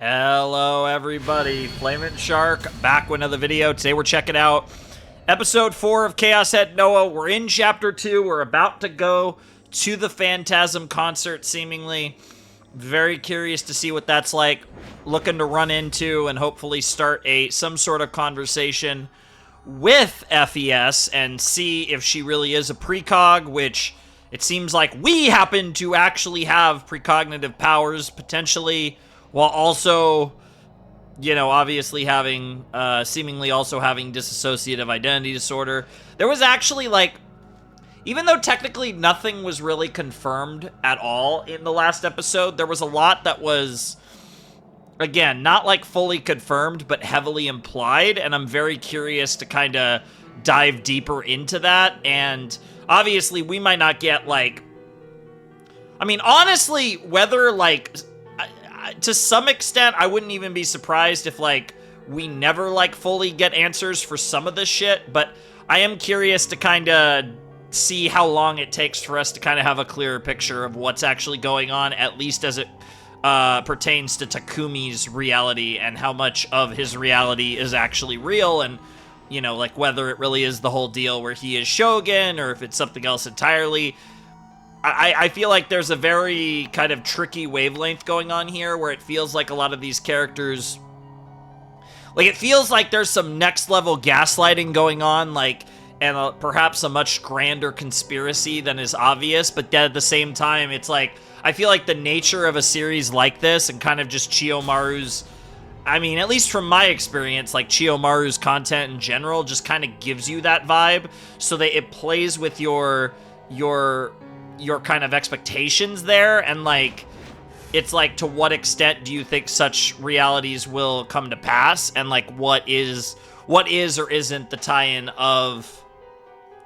Hello everybody, Flamin' Shark back with another video. Today we're checking out episode 4 of ChäoS at Noah. We're in chapter 2. We're about to go to the Phantasm concert, seemingly. Very curious to see what that's like. Looking to run into and hopefully start some sort of conversation with FES and see if she really is a precog, which it seems like we happen to actually have precognitive powers, potentially, while also, you know, obviously having, seemingly also having dissociative identity disorder. There was actually, like, even though technically nothing was really confirmed at all in the last episode, there was a lot that was, again, not, like, fully confirmed, but heavily implied, and I'm very curious to kind of dive deeper into that, and obviously we might not get, like, I mean, honestly, whether, like, to some extent, I wouldn't even be surprised if, like, we never, like, fully get answers for some of this shit, but I am curious to kind of see how long it takes for us to kind of have a clearer picture of what's actually going on, at least as it pertains to Takumi's reality and how much of his reality is actually real, and, you know, like, whether it really is the whole deal where he is Shogun or if it's something else entirely. I feel like there's a very kind of tricky wavelength going on here where it feels like a lot of these characters, like, it feels like there's some next level gaslighting going on, like, and perhaps a much grander conspiracy than is obvious, but then at the same time, it's like, I feel like the nature of a series like this and kind of just Chiyomaru's, I mean, at least from my experience, like, Chiyomaru's content in general just kind of gives you that vibe, so that it plays with your kind of expectations there, and, like, it's like, to what extent do you think such realities will come to pass, and, like, what is or isn't the tie-in of,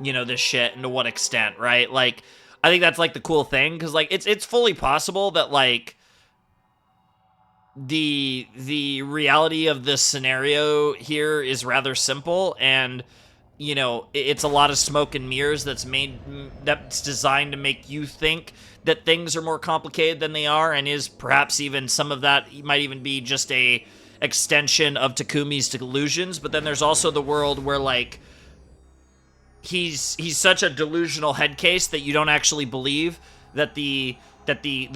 you know, this shit, and to what extent, right? Like, I think that's, like, the cool thing, because, like, it's fully possible that, like, the reality of this scenario here is rather simple, and, you know, it's a lot of smoke and mirrors that's designed to make you think that things are more complicated than they are, and is perhaps even some of that might even be just a extension of Takumi's delusions. But then there's also the world where, like, he's such a delusional head case that you don't actually believe that the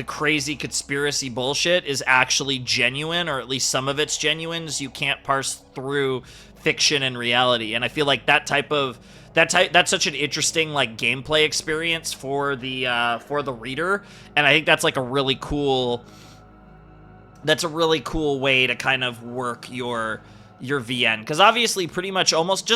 crazy conspiracy bullshit is actually genuine, or at least some of it's genuine, so you can't parse through fiction and reality. And I feel like that's such an interesting, like, gameplay experience for the reader, and I think that's, like, a really cool way to kind of work your VN, because obviously pretty much almost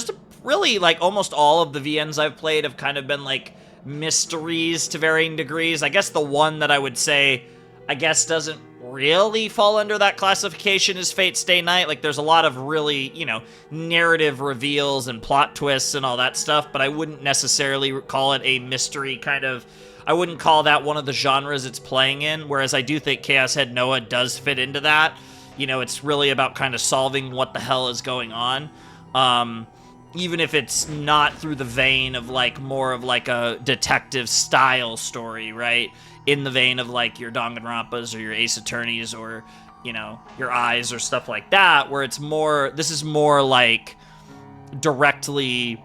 all of the VNs I've played have kind of been, like, mysteries to varying degrees. I guess the one that I would say, I guess, doesn't really fall under that classification is Fate Stay Night. Like, there's a lot of really, you know, narrative reveals and plot twists and all that stuff, but I wouldn't necessarily call it a mystery kind of, I wouldn't call that one of the genres it's playing in, whereas I do think ChäoS at Noah does fit into that. You know, it's really about kind of solving what the hell is going on. Even if it's not through the vein of, like, more of, like, a detective-style story, right? In the vein of, like, your Danganronpas or your Ace Attorneys or, you know, your Eyes or stuff like that, where it's more, this is more, like, directly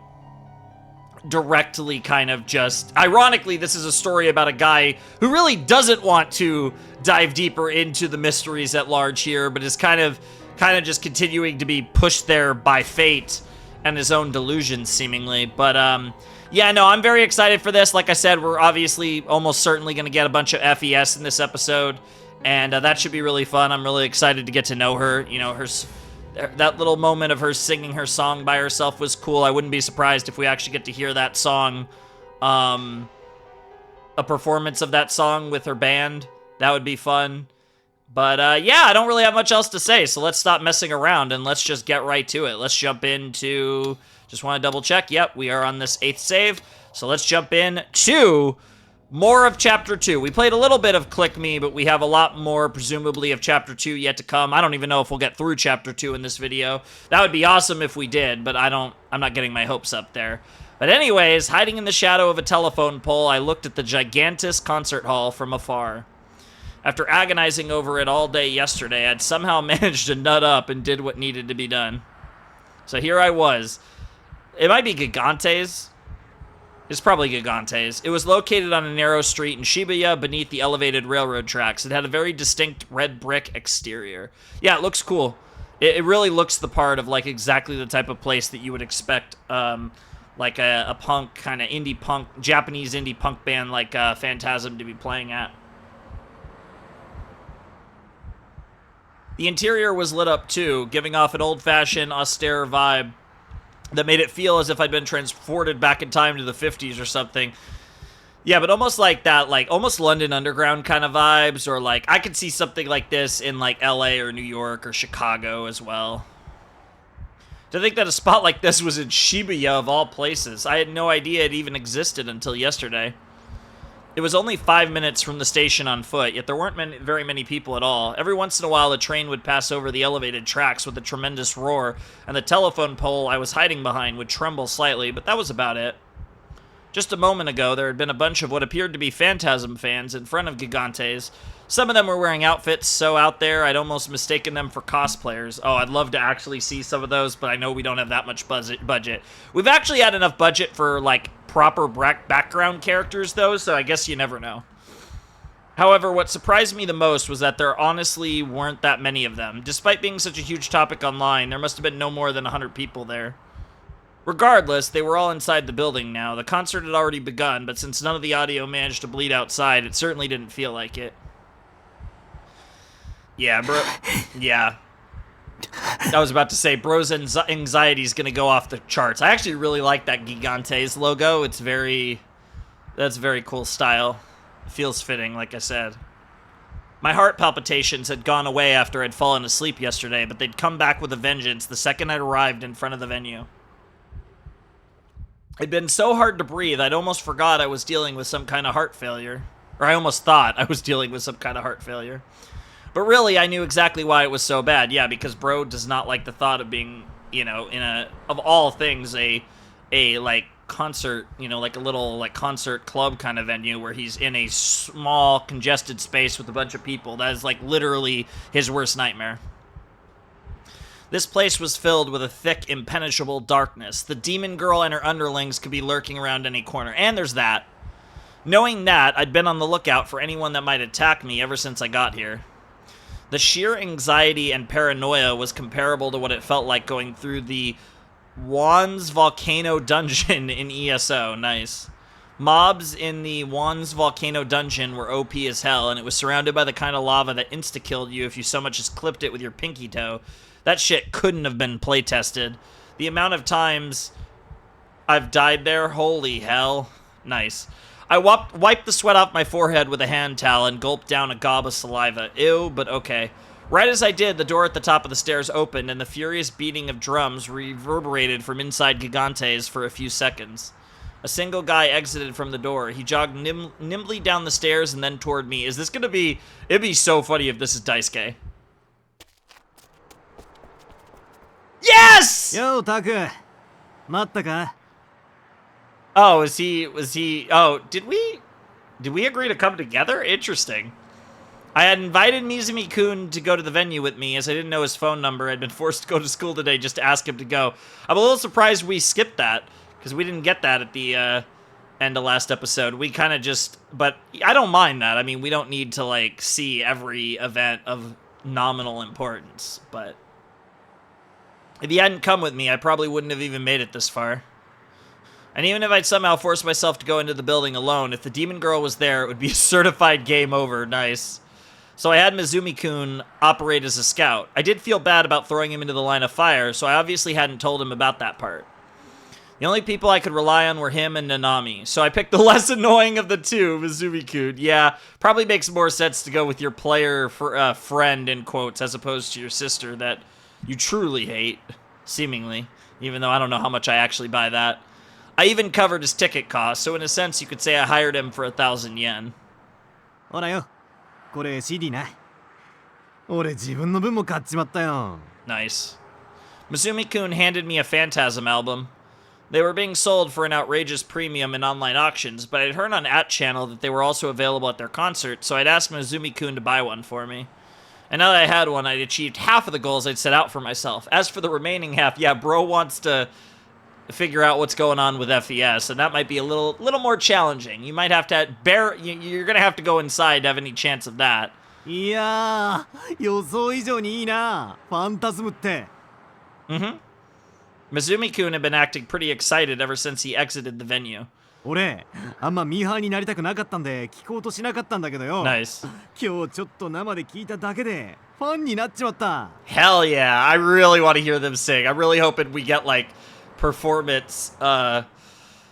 kind of just, ironically, this is a story about a guy who really doesn't want to dive deeper into the mysteries at large here, but is kind of just continuing to be pushed there by fate and his own delusions, seemingly. But, yeah, no, I'm very excited for this. Like I said, we're obviously almost certainly going to get a bunch of FES in this episode, and that should be really fun. I'm really excited to get to know her. You know, that little moment of her singing her song by herself was cool. I wouldn't be surprised if we actually get to hear that song, a performance of that song with her band. That would be fun. But, yeah, I don't really have much else to say, so let's stop messing around and let's just get right to it. Let's jump into, just want to double check, yep, we are on this 8th save, so let's jump in to more of Chapter 2. We played a little bit of Click Me, but we have a lot more, presumably, of Chapter 2 yet to come. I don't even know if we'll get through Chapter 2 in this video. That would be awesome if we did, but I'm not getting my hopes up there. But anyways, hiding in the shadow of a telephone pole, I looked at the gigantous concert hall from afar. After agonizing over it all day yesterday, I'd somehow managed to nut up and did what needed to be done. So here I was. It might be Gigantes. It's probably Gigantes. It was located on a narrow street in Shibuya beneath the elevated railroad tracks. It had a very distinct red brick exterior. Yeah, it looks cool. It really looks the part of like exactly the type of place that you would expect like a punk, kind of indie punk, Japanese indie punk band like Phantasm to be playing at. The interior was lit up too, giving off an old-fashioned, austere vibe that made it feel as if I'd been transported back in time to the 50s or something. Yeah, but almost like that, like almost London Underground kind of vibes, or like I could see something like this in like LA or New York or Chicago as well. To think that a spot like this was in Shibuya of all places. I had no idea it even existed until yesterday. It was only 5 minutes from the station on foot, yet there weren't very many people at all. Every once in a while, a train would pass over the elevated tracks with a tremendous roar, and the telephone pole I was hiding behind would tremble slightly, but that was about it. Just a moment ago, there had been a bunch of what appeared to be Phantasm fans in front of Gigantes. Some of them were wearing outfits so out there, I'd almost mistaken them for cosplayers. Oh, I'd love to actually see some of those, but I know we don't have that much budget. We've actually had enough budget for, like, proper background characters, though, so I guess you never know. However, what surprised me the most was that there honestly weren't that many of them. Despite being such a huge topic online, there must have been no more than 100 people there. Regardless, they were all inside the building now. The concert had already begun, but since none of the audio managed to bleed outside, it certainly didn't feel like it. Yeah, bro. Yeah. I was about to say, bro's anxiety's gonna go off the charts. I actually really like that Gigantes logo. That's very cool style. It feels fitting, like I said. My heart palpitations had gone away after I'd fallen asleep yesterday, but they'd come back with a vengeance the second I'd arrived in front of the venue. It'd been so hard to breathe, I'd almost forgot I was dealing with some kind of heart failure. Or I almost thought I was dealing with some kind of heart failure. But really, I knew exactly why it was so bad. Yeah, because bro does not like the thought of being, you know, in of all things, a like, concert, you know, like a little, like, concert club kind of venue where he's in a small, congested space with a bunch of people. That is, like, literally his worst nightmare. This place was filled with a thick, impenetrable darkness. The demon girl and her underlings could be lurking around any corner. And there's that. Knowing that, I'd been on the lookout for anyone that might attack me ever since I got here. The sheer anxiety and paranoia was comparable to what it felt like going through the Wands Volcano Dungeon in ESO. Nice. Mobs in the Wands Volcano Dungeon were OP as hell, and it was surrounded by the kind of lava that insta-killed you if you so much as clipped it with your pinky toe. That shit couldn't have been play-tested. The amount of times I've died there, holy hell. Nice. I wiped the sweat off my forehead with a hand towel and gulped down a gob of saliva. Ew, but okay. Right as I did, the door at the top of the stairs opened, and the furious beating of drums reverberated from inside Gigantes for a few seconds. A single guy exited from the door. He jogged nimbly down the stairs and then toward me. Is this gonna be... It'd be so funny if this is Daisuke. Yes! Yo, Taku. Matta ka? Oh, was he... Oh, did we agree to come together? Interesting. I had invited Mizumi-kun to go to the venue with me, as I didn't know his phone number. I'd been forced to go to school today just to ask him to go. I'm a little surprised we skipped that, because we didn't get that at the end of last episode. We kind of just... But I don't mind that. I mean, we don't need to, like, see every event of nominal importance, but... If he hadn't come with me, I probably wouldn't have even made it this far. And even if I'd somehow forced myself to go into the building alone, if the demon girl was there, it would be a certified game over. Nice. So I had Mizumi-kun operate as a scout. I did feel bad about throwing him into the line of fire, so I obviously hadn't told him about that part. The only people I could rely on were him and Nanami, so I picked the less annoying of the two, Mizumi-kun. Yeah, probably makes more sense to go with your player friend, in quotes, as opposed to your sister that you truly hate, seemingly, even though I don't know how much I actually buy that. I even covered his ticket cost, so in a sense you could say I hired him for 1,000 yen. ほらよ、これ CD な。俺自分の分も買っちまったよ。 Nice. Mizumi-kun handed me a Phantasm album. They were being sold for an outrageous premium in online auctions, but I'd heard on @channel that they were also available at their concert, so I'd asked Mizumi-kun to buy one for me. And now that I had one, I'd achieved half of the goals I'd set out for myself. As for the remaining half, yeah, bro wants to figure out what's going on with FES, and that might be a little more challenging. You might have to you're gonna have to go inside to have any chance of that. いやー、予想以上にいいな、ファンタズムって。Mizumi-kun had been acting pretty excited ever since he exited the venue. 俺、あんまミーハーになりたくなかったんで聞こうとしなかったんだけどよ。Nice. 今日ちょっと生で聞いただけでファンになっちまった。Hell yeah, I really want to hear them sing. I'm really hoping we get like performance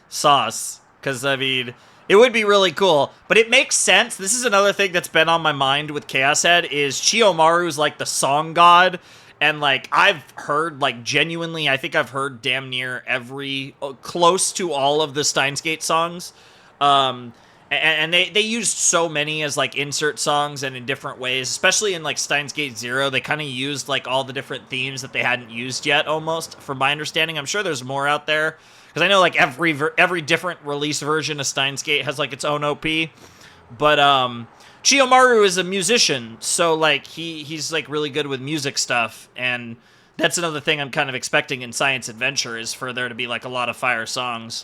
sauce, because I mean, it would be really cool. But it makes sense. This is another thing that's been on my mind with ChäoS Head is Chiyomaru's like the song god. And, like, I've heard, like, genuinely, I think I've heard damn near close to all of the Steins Gate songs. And they used so many as, like, insert songs and in different ways. Especially in, like, Steins Gate 0, they kind of used, like, all the different themes that they hadn't used yet, almost, from my understanding. I'm sure there's more out there. Because I know, like, every different release version of Steins Gate has, like, its own OP. But, Chiyomaru is a musician, so, like, he's, like, really good with music stuff, and that's another thing I'm kind of expecting in Science Adventure, is for there to be, like, a lot of fire songs.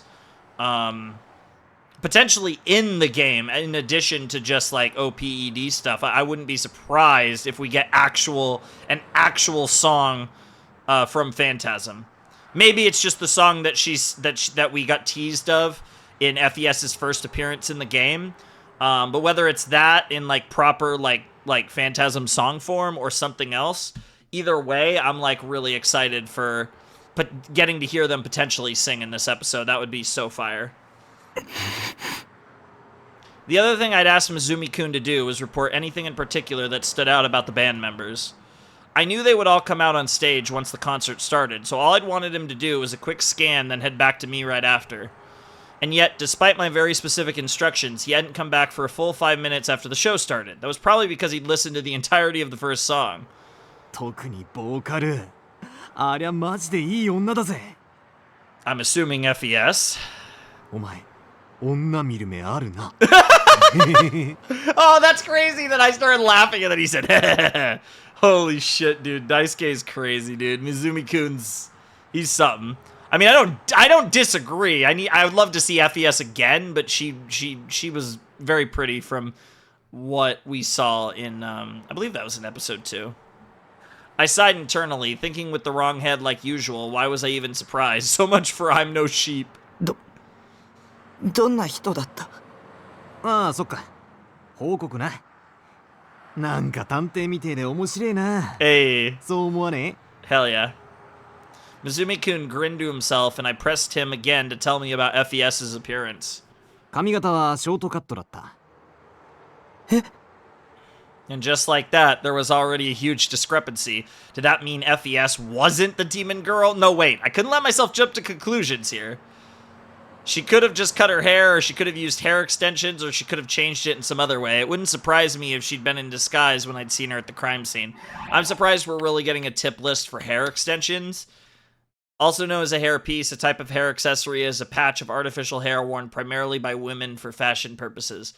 Potentially in the game, in addition to just, like, OPED stuff. I wouldn't be surprised if we get an actual song from Phantasm. Maybe it's just the song that we got teased of in FES's first appearance in the game. But whether it's that in, like, proper, like Phantasm song form or something else, either way, I'm, like, really excited for getting to hear them potentially sing in this episode. That would be so fire. The other thing I'd asked Mizumi-kun to do was report anything in particular that stood out about the band members. I knew they would all come out on stage once the concert started, so all I'd wanted him to do was a quick scan, then head back to me right after. And yet, despite my very specific instructions, he hadn't come back for a full 5 minutes after the show started. That was probably because he'd listened to the entirety of the first song. 特にボーカル。ありゃマジでいい女だぜ。I'm assuming FES. お前、女見る目あるな。Oh, that's crazy that I started laughing and then he said, holy shit, dude. Daisuke's crazy, dude. Mizumi-kun's, he's something. I mean, I don't disagree. I would love to see FES again, but she was very pretty from what we saw in I believe that was in episode 2. I sighed internally, thinking with the wrong head like usual. Why was I even surprised? So much for I'm no sheep. どんな人だった？ああ、そっか。報告な。なんか探偵みてえで面白いな。Hey. そう思わねえ？ Hell yeah. Mizumi-kun grinned to himself, and I pressed him again to tell me about FES's appearance. 髪型はショートカットだった。え？ And just like that, there was already a huge discrepancy. Did that mean FES wasn't the demon girl? No, wait. I couldn't let myself jump to conclusions here. She could have just cut her hair, or she could have used hair extensions, or she could have changed it in some other way. It wouldn't surprise me if she'd been in disguise when I'd seen her at the crime scene. I'm surprised we're really getting a tip list for hair extensions. Also known as a hairpiece, a type of hair accessory is a patch of artificial hair worn primarily by women for fashion purposes.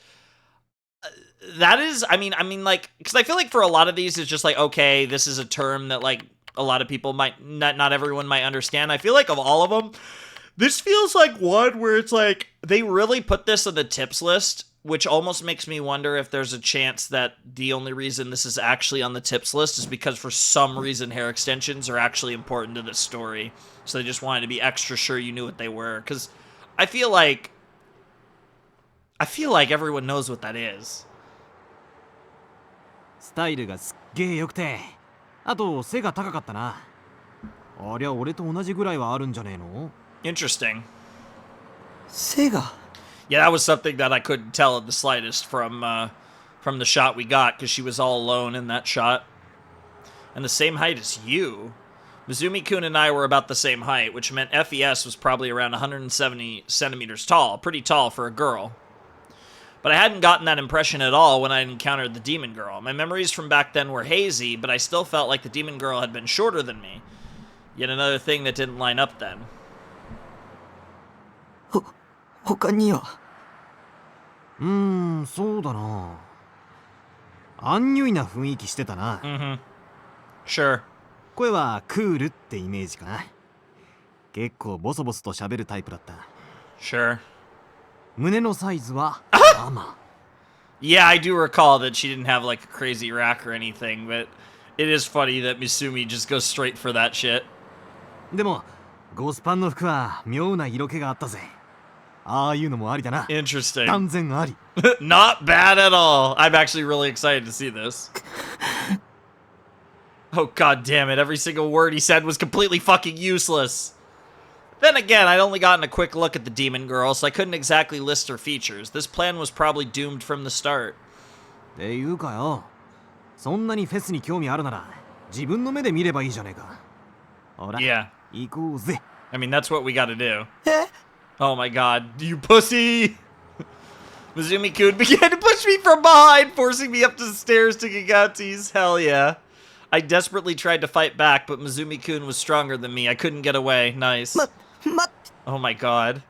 That is, I mean, like, because I feel like for a lot of these, it's just like, okay, this is a term that, like, a lot of people might, not everyone might understand. I feel like of all of them, this feels like one where it's like, they really put this on the tips list, which almost makes me wonder if there's a chance that the only reason this is actually on the tips list is because for some reason hair extensions are actually important to the story. So they just wanted to be extra sure you knew what they were. Because I feel like everyone knows what that is. スタイルがすっげえ良くて、あと背が高かったな。ありゃ俺と同じぐらいはあるんじゃねえの？ Interesting. 背が。 Yeah, that was something that I couldn't tell in the slightest from the shot we got, because she was all alone in that shot. And the same height as you. Mizumi-kun and I were about the same height, which meant FES was probably around 170 centimeters tall. Pretty tall for a girl. But I hadn't gotten that impression at all when I encountered the demon girl. My memories from back then were hazy, but I still felt like the demon girl had been shorter than me. Yet another thing that didn't line up then. 他には。そうだな。アンニュイな雰囲気してたな。Mm-hmm. Sure. 声はクールってイメージかな。結構ボソボソと喋るタイプだった。Sure. 胸のサイズはまあま Yeah, I do recall that she didn't have like a crazy rack or anything, but it is funny that Misumi just goes straight for that shit. あ。でもゴスパンの服は妙な色気があったぜ。ああいうのもありだな。 Interesting. 断然あり。Not bad at all. I'm actually really excited to see this. Oh, god damn it. Every single word he said was completely fucking useless. Then again, I'd only gotten a quick look at the demon girl, so I couldn't exactly list her features. This plan was probably doomed from the start. っていうかよ。そんなにフェスに興味あるなら自分の目で見ればいいじゃねえか。ほら、 Yeah. 行こうぜ。 I mean, that's what we gotta do. え Oh my god, you pussy! Mizumi-kun began to push me from behind, forcing me up the stairs to Gigati's. Hell yeah. I desperately tried to fight back, but Mizumi-kun was stronger than me. I couldn't get away. Nice. 待って。 Oh my god.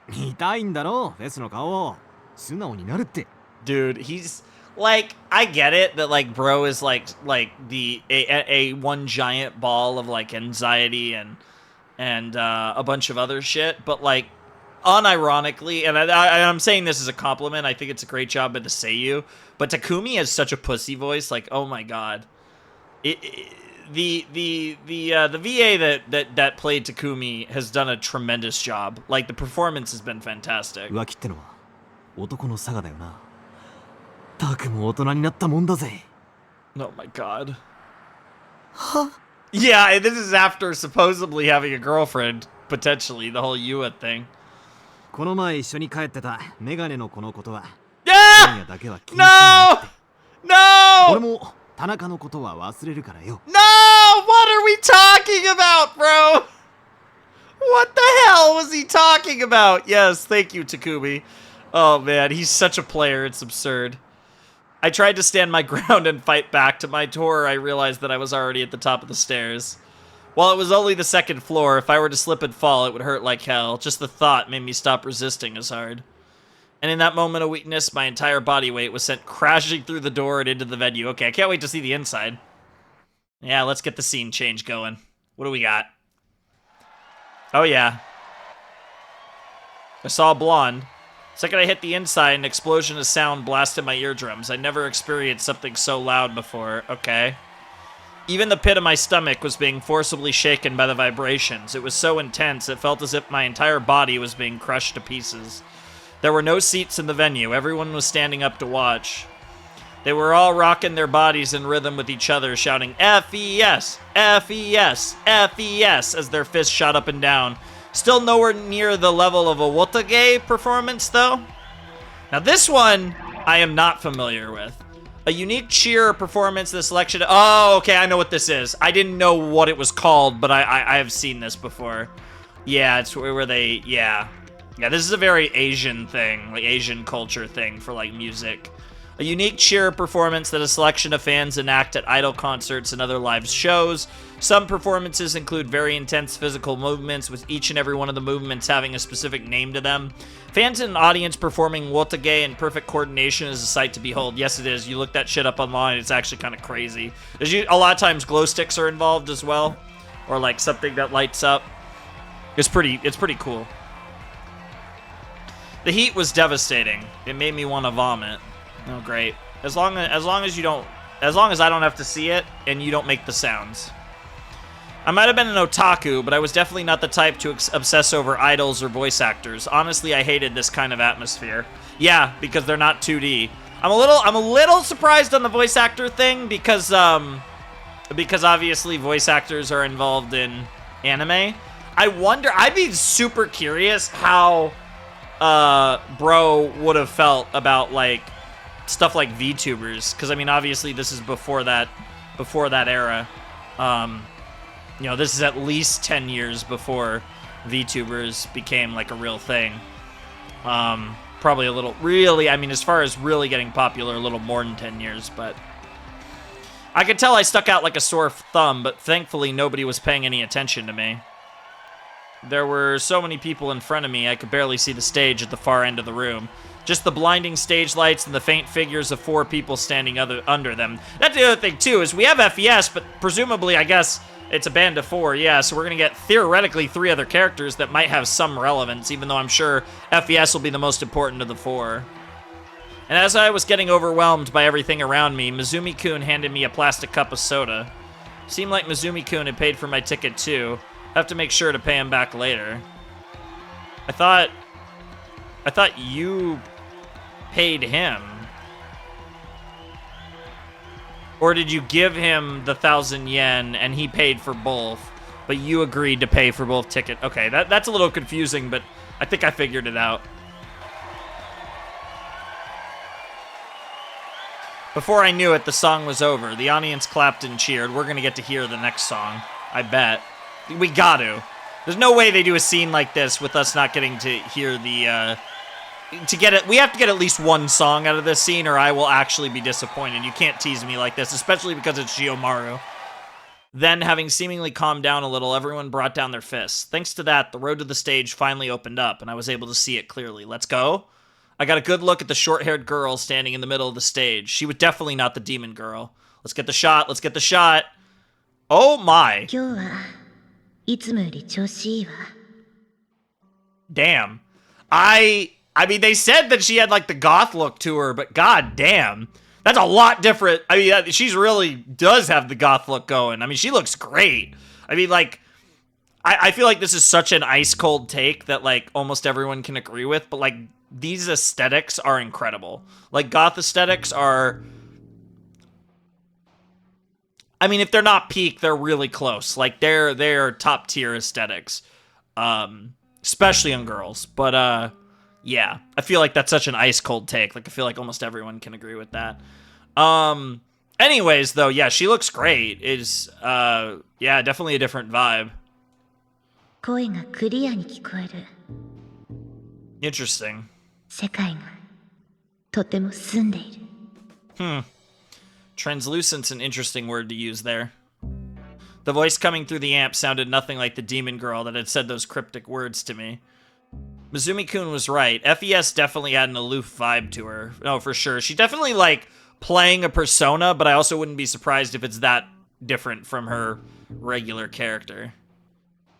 見たいんだろフェスの顔を。素直になるって。 Dude, he's... Like, I get it that, like, bro is, like a one giant ball of, like, anxiety and a bunch of other shit, but, like, unironically, and I'm saying this as a compliment, I think it's a great job by the Seiyu, but Takumi has such a pussy voice, like, oh my god. The VA that played Takumi has done a tremendous job. Like, the performance has been fantastic. 浮気ってのは男の差がだよな。たくも大人になったもんだぜ。 Oh my god. は Yeah, this is after supposedly having a girlfriend, potentially, the whole Yua thing. この前一緒に帰ってたメガネの子のことは Yeah! 今夜だけは禁止になって。 No! 俺も田中のことは忘れるからよ。 No! What are we talking about, bro? What the hell was he talking about? Yes, thank you, Takumi. Oh, man, he's such a player, it's absurd. I tried to stand my ground and fight back. To my horror, I realized that I was already at the top of the stairs. While it was only the second floor, if I were to slip and fall, it would hurt like hell. Just the thought made me stop resisting as hard. And in that moment of weakness, my entire body weight was sent crashing through the door and into the venue. Okay, I can't wait to see the inside. Yeah, let's get the scene change going. What do we got? Oh, yeah. I saw a blonde. The second I hit the inside, an explosion of sound blasted my eardrums. I never experienced something so loud before. Okay. Even the pit of my stomach was being forcibly shaken by the vibrations. It was so intense, it felt as if my entire body was being crushed to pieces. There were no seats in the venue. Everyone was standing up to watch. They were all rocking their bodies in rhythm with each other, shouting F-E-S, F-E-S, F-E-S as their fists shot up and down. Still nowhere near the level of a Wotage performance, though. Now this one, I am not familiar with. A unique cheer performance, the selection... Oh, okay, I know what this is. I didn't know what it was called, but I have seen this before. Yeah, it's where they... Yeah. Yeah, this is a very Asian thing, like Asian culture thing for, like, music. A unique cheer performance that a selection of fans enact at idol concerts and other live shows. Some performances include very intense physical movements, with each and every one of the movements having a specific name to them. Fans and an audience performing wotage in perfect coordination is a sight to behold. Yes, it is. You look that shit up online, it's actually kind of crazy. A lot of times glow sticks are involved as well, or like something that lights up. It's pretty cool. The heat was devastating. It made me want to vomit. Oh, great. As long as I don't have to see it and you don't make the sounds. I might have been an otaku, but I was definitely not the type to obsess over idols or voice actors. Honestly, I hated this kind of atmosphere. Yeah, because they're not 2D. I'm a little surprised on the voice actor thing because obviously voice actors are involved in anime. I'd be super curious how bro would have felt about like stuff like VTubers, because I mean obviously this is before that era. You know, this is at least 10 years before VTubers became like a real thing. Probably a little, really, I mean, as far as really getting popular, a little more than 10 years, but I could tell I stuck out like a sore thumb, but thankfully nobody was paying any attention to me. There were so many people in front of me, I could barely see the stage at the far end of the room. Just the blinding stage lights and the faint figures of 4 people standing under them. That's the other thing, too, is we have FES, but presumably, I guess, it's a band of 4, yeah, so we're going to get, theoretically, 3 other characters that might have some relevance, even though I'm sure FES will be the most important of the 4. And as I was getting overwhelmed by everything around me, Mizumi-kun handed me a plastic cup of soda. Seemed like Mizumi-kun had paid for my ticket, too. I have to make sure to pay him back later. I thought you paid him. Or did you give him the 1,000 yen and he paid for both, but you agreed to pay for both tickets? Okay, that's a little confusing, but I think I figured it out. Before I knew it, the song was over. The audience clapped and cheered. We're gonna get to hear the next song. I bet. We got to. There's no way they do a scene like this with us not getting to hear the, we have to get at least one song out of this scene or I will actually be disappointed. You can't tease me like this, especially because it's Shiomaru. Then, having seemingly calmed down a little, everyone brought down their fists. Thanks to that, the road to the stage finally opened up, and I was able to see it clearly. Let's go. I got a good look at the short-haired girl standing in the middle of the stage. She was definitely not the demon girl. Let's get the shot. Let's get the shot. Oh my. Damn. I mean, they said that she had, like, the goth look to her, but god damn. That's a lot different. I mean, she's really does have the goth look going. I mean, she looks great. I mean, like, I feel like this is such an ice-cold take that, like, almost everyone can agree with, but, like, these aesthetics are incredible. Like, goth aesthetics are... I mean, if they're not peak, they're really close. Like, they're top-tier aesthetics. Especially on girls. But, yeah. I feel like that's such an ice-cold take. Like, I feel like almost everyone can agree with that. Anyways, though, yeah, she looks great. Yeah, definitely a different vibe. Interesting. Translucent's an interesting word to use there. The voice coming through the amp sounded nothing like the demon girl that had said those cryptic words to me. Mizumi-kun was right. FES definitely had an aloof vibe to her. No, for sure. She definitely, like, playing a persona, but I also wouldn't be surprised if it's that different from her regular character.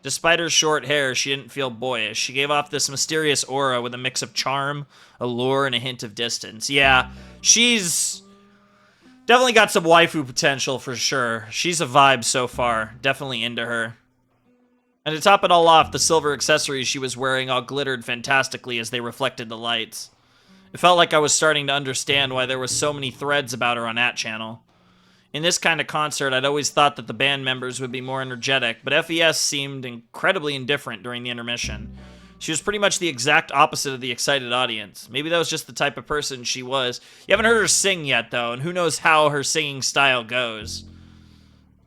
Despite her short hair, she didn't feel boyish. She gave off this mysterious aura with a mix of charm, allure, and a hint of distance. Yeah, she's definitely got some waifu potential for sure. She's a vibe so far. Definitely into her. And to top it all off, the silver accessories she was wearing all glittered fantastically as they reflected the lights. It felt like I was starting to understand why there were so many threads about her on that channel. In this kind of concert, I'd always thought that the band members would be more energetic, but FES seemed incredibly indifferent during the intermission. She was pretty much the exact opposite of the excited audience. Maybe that was just the type of person she was. You haven't heard her sing yet, though, and who knows how her singing style goes.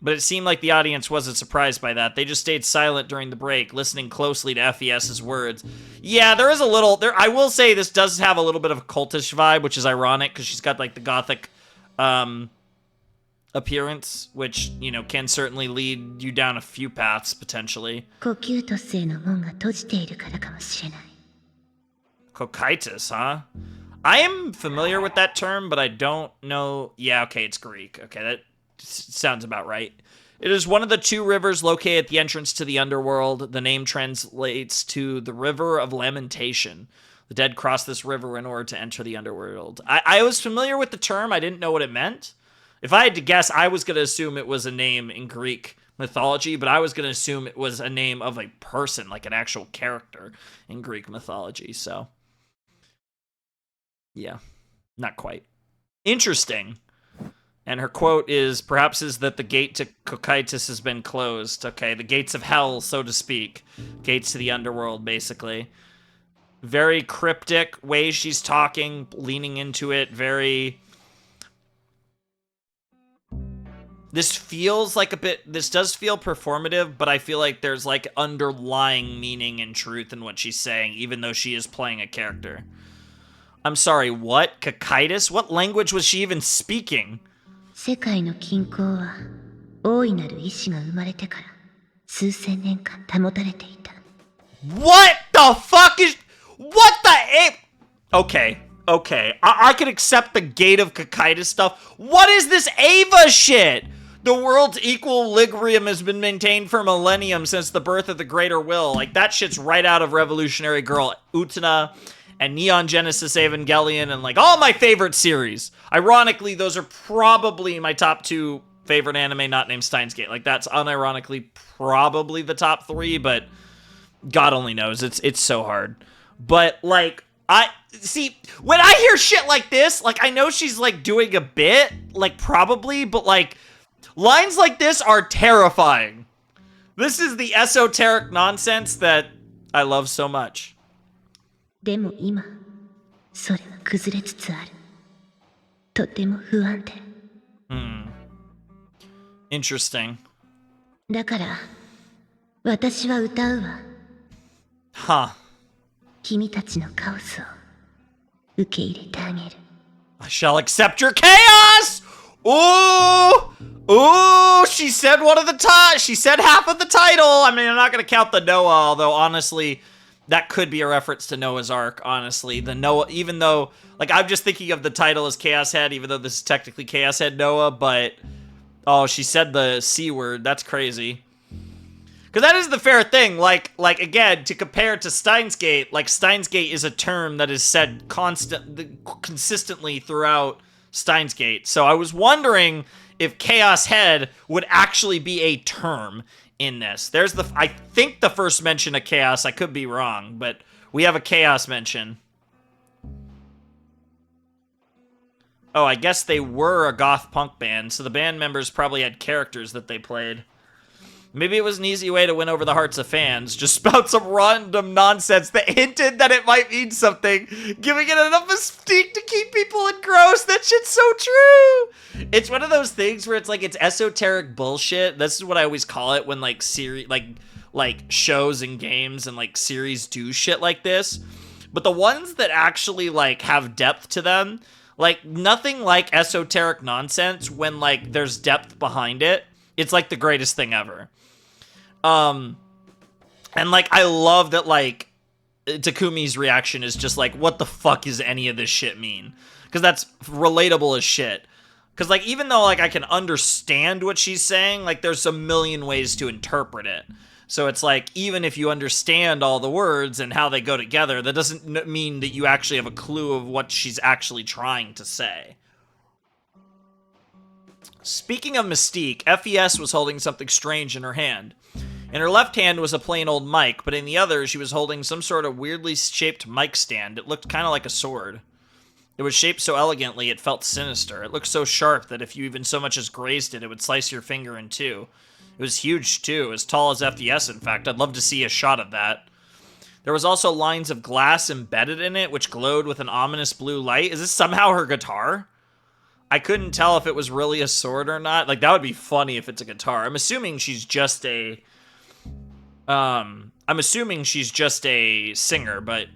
But it seemed like the audience wasn't surprised by that. They just stayed silent during the break, listening closely to FES's words. Yeah, there is a little... I will say this does have a little bit of a cultish vibe, which is ironic, because she's got, like, the gothic... appearance, which, you know, can certainly lead you down a few paths, potentially. Kokaitis, huh? I am familiar with that term, but I don't know... Yeah, okay, it's Greek. Okay, that sounds about right. It is one of the 2 rivers located at the entrance to the underworld. The name translates to the River of Lamentation. The dead cross this river in order to enter the underworld. I was familiar with the term. I didn't know what it meant. If I had to guess, I was going to assume it was a name in Greek mythology, but I was going to assume it was a name of a person, like an actual character in Greek mythology, so... Yeah, not quite. Interesting. And her quote is, perhaps is that the gate to Kokaitis has been closed. Okay, the gates of hell, so to speak. Gates to the underworld, basically. Very cryptic way she's talking, leaning into it, very... This feels like a bit... This does feel performative, but I feel like there's, like, underlying meaning and truth in what she's saying, even though she is playing a character. I'm sorry, what? Kokaitis? What language was she even speaking? What the fuck is... What the... Okay. Okay. I can accept the Gate of Cocytus stuff. What is this Ava shit? The world's equilibrium has been maintained for millennium since the birth of the Greater Will. Like, that shit's right out of Revolutionary Girl Utena and Neon Genesis Evangelion and, like, all my favorite series. Ironically, those are probably my top 2 favorite anime not named Steins Gate. Like, that's unironically probably the top 3, but God only knows. It's so hard. But, like, I see, when I hear shit like this, like, I know she's, like, doing a bit, like, probably, but, like, lines like this are terrifying. This is the esoteric nonsense that I love so much. でも今、それは崩れつつある。とても不安定。Interesting. だから、私は歌うわ。Huh. 君たちのカオスを受け入れてあげる。I shall accept your chaos! Ooh! Ooh! She said one of the she said half of the title! I mean, I'm not gonna count the Noah, although honestly, that could be a reference to Noah's Ark, honestly. The Noah, even though, like, I'm just thinking of the title as Chaos Head, even though this is technically Chaos Head Noah, but, oh, she said the C word. That's crazy. Because that is the fair thing. Like, again, to compare to Steins Gate, like, Steins Gate is a term that is said consistently throughout Steins Gate. So I was wondering if Chaos Head would actually be a term in this. There's the, I think the first mention of Chaos. I could be wrong, but we have a Chaos mention. Oh, I guess they were a goth punk band, so the band members probably had characters that they played. Maybe it was an easy way to win over the hearts of fans. Just spout some random nonsense that hinted that it might mean something, giving it enough mystique to keep people engrossed. That shit's so true. It's one of those things where it's like, it's esoteric bullshit. This is what I always call it when like like shows and games and like series do shit like this. But the ones that actually like have depth to them, like nothing like esoteric nonsense when like there's depth behind it. It's like the greatest thing ever. And like, I love that, like, Takumi's reaction is just like, what the fuck does any of this shit mean? Because that's relatable as shit. Because, like, even though, like, I can understand what she's saying, like, there's a million ways to interpret it. So it's like, even if you understand all the words and how they go together, that doesn't mean that you actually have a clue of what she's actually trying to say. Speaking of mystique, FES was holding something strange in her hand. In her left hand was a plain old mic, but in the other she was holding some sort of weirdly shaped mic stand. It looked kind of like a sword. It was shaped so elegantly it felt sinister. It looked so sharp that if you even so much as grazed it, it would slice your finger in two. It was huge too, as tall as FES in fact. I'd love to see a shot of that. There was also lines of glass embedded in it, which glowed with an ominous blue light. Is this somehow her guitar? I couldn't tell if it was really a sword or not. Like, that would be funny if it's a guitar. I'm assuming she's just a singer, but,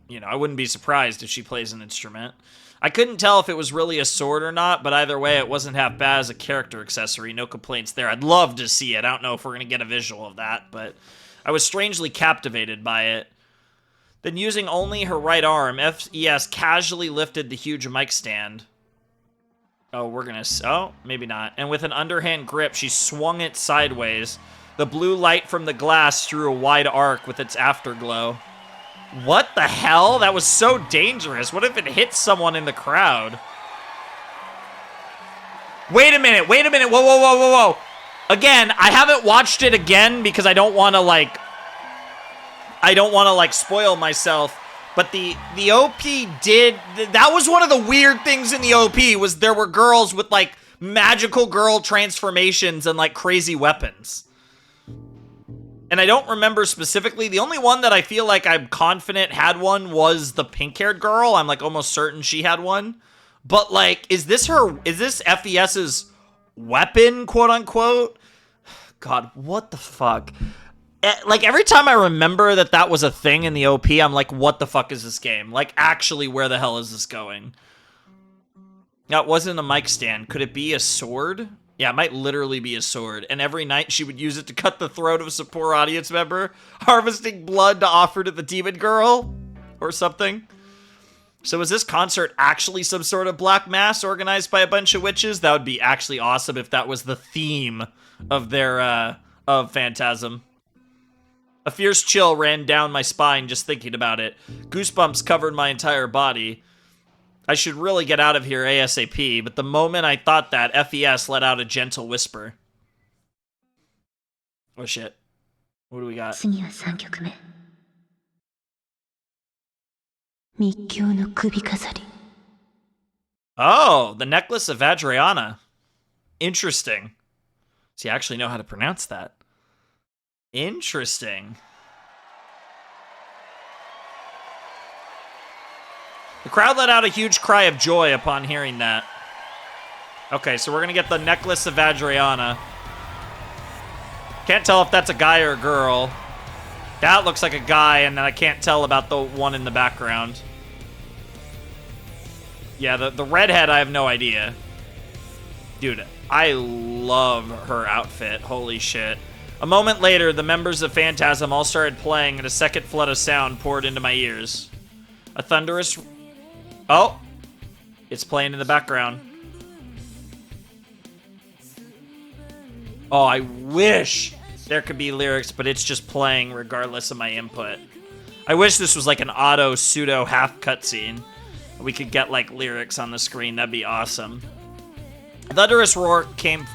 you know, I wouldn't be surprised if she plays an instrument. I couldn't tell if it was really a sword or not, but either way, it wasn't half bad as a character accessory. No complaints there. I'd love to see it. I don't know if we're going to get a visual of that, but I was strangely captivated by it. Then, using only her right arm, FES casually lifted the huge mic stand. Oh, maybe not. And with an underhand grip, she swung it sideways. The blue light from the glass threw a wide arc with its afterglow. What the hell? That was so dangerous. What if it hit someone in the crowd? Wait a minute. Whoa. Again, I haven't watched it again because I don't want to, like, spoil myself. But the OP that was one of the weird things in the OP, was there were girls with, like, magical girl transformations and, like, crazy weapons. And I don't remember specifically. The only one that I feel like I'm confident had one was the pink-haired girl. I'm, like, almost certain she had one. But, like, is this FES's weapon, quote-unquote? God, what the fuck? Like, every time I remember that was a thing in the OP, I'm like, what the fuck is this game? Like, actually, where the hell is this going? That wasn't a mic stand. Could it be a sword? Yeah, it might literally be a sword. And every night she would use it to cut the throat of a poor audience member, harvesting blood to offer to the demon girl or something. So is this concert actually some sort of black mass organized by a bunch of witches? That would be actually awesome if that was the theme of their, of Phantasm. A fierce chill ran down my spine just thinking about it. Goosebumps covered my entire body. I should really get out of here ASAP, but the moment I thought that, FES let out a gentle whisper. Oh shit. What do we got? 次は3曲目。密教の首飾り。 Oh, the necklace of Adriana. Interesting. So you actually know how to pronounce that. Interesting. The crowd let out a huge cry of joy upon hearing that. Okay, so we're gonna get the necklace of Adriana. Can't tell if that's a guy or a girl. That looks like a guy, and then I can't tell about the one in the background. Yeah, the redhead, I have no idea. Dude, I love her outfit. Holy shit. A moment later, the members of Phantasm all started playing, and a second flood of sound poured into my ears. A thunderous... Oh! It's playing in the background. Oh, I wish there could be lyrics, but it's just playing regardless of my input. I wish this was like an auto pseudo half cutscene. We could get like lyrics on the screen. That'd be awesome. A thunderous roar came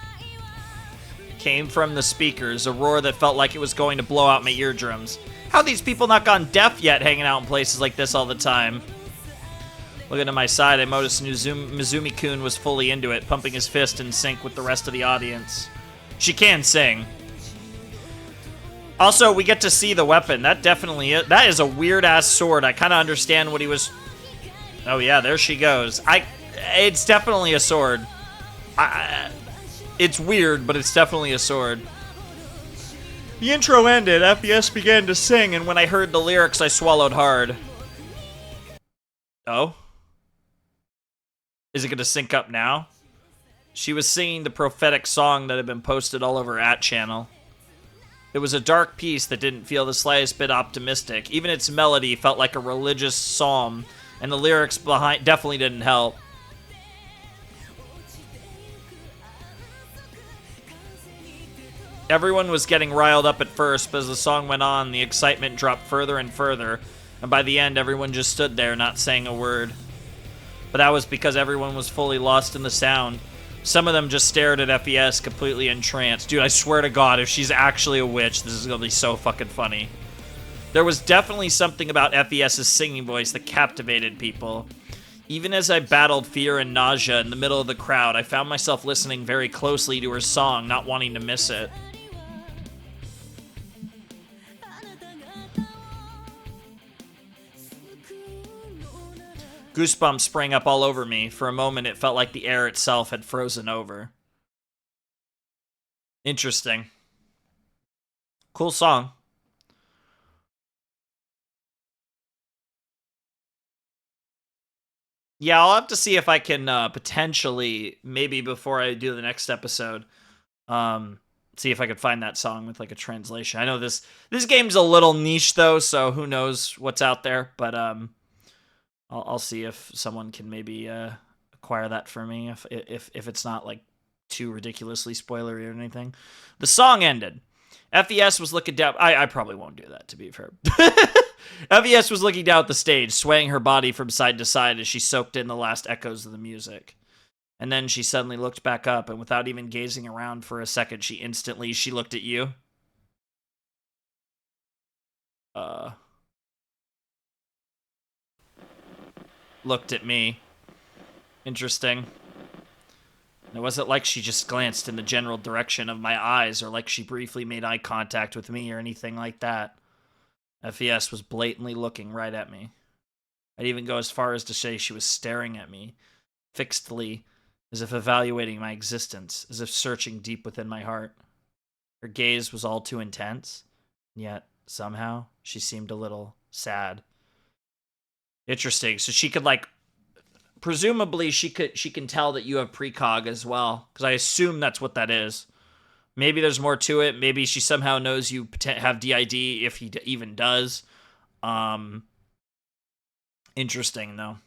from the speakers, a roar that felt like it was going to blow out my eardrums. How have these people not gone deaf yet, hanging out in places like this all the time? Looking to my side, I noticed Mizumi-kun was fully into it, pumping his fist in sync with the rest of the audience. She can sing. Also, we get to see the weapon. That definitely is. That is a weird-ass sword. I kind of understand what he was... Oh, yeah, there she goes. It's definitely a sword. It's weird, but it's definitely a sword. The intro ended, FES began to sing, and when I heard the lyrics, I swallowed hard. Oh? Is it going to sync up now? She was singing the prophetic song that had been posted all over @channel. It was a dark piece that didn't feel the slightest bit optimistic. Even its melody felt like a religious psalm, and the lyrics behind definitely didn't help. Everyone was getting riled up at first, but as the song went on, the excitement dropped further and further, and by the end, everyone just stood there, not saying a word. But that was because everyone was fully lost in the sound. Some of them just stared at FES, completely entranced. Dude, I swear to God, if she's actually a witch, this is gonna be so fucking funny. There was definitely something about FES's singing voice that captivated people. Even as I battled fear and nausea in the middle of the crowd, I found myself listening very closely to her song, not wanting to miss it. Goosebumps sprang up all over me. For a moment, it felt like the air itself had frozen over. Interesting. Cool song. Yeah, I'll have to see if I can potentially, maybe before I do the next episode, see if I could find that song with like a translation. I know this game's a little niche though, so who knows what's out there, but I'll see if someone can maybe acquire that for me if it's not like too ridiculously spoilery or anything. The song ended. FES was looking down. I probably won't do that, to be fair. FES was looking down at the stage, swaying her body from side to side as she soaked in the last echoes of the music. And then she suddenly looked back up, and without even gazing around for a second, she looked at you. Looked at me. Interesting. It wasn't like she just glanced in the general direction of my eyes, or like she briefly made eye contact with me or anything like that. FES was blatantly looking right at me. I'd even go as far as to say she was staring at me, fixedly, as if evaluating my existence, as if searching deep within my heart. Her gaze was all too intense, yet, somehow, she seemed a little sad. Interesting. So she could, like, presumably she can tell that you have precog as well, because I assume that's what that is. Maybe there's more to it. Maybe she somehow knows you have DID if he even does. Interesting, though.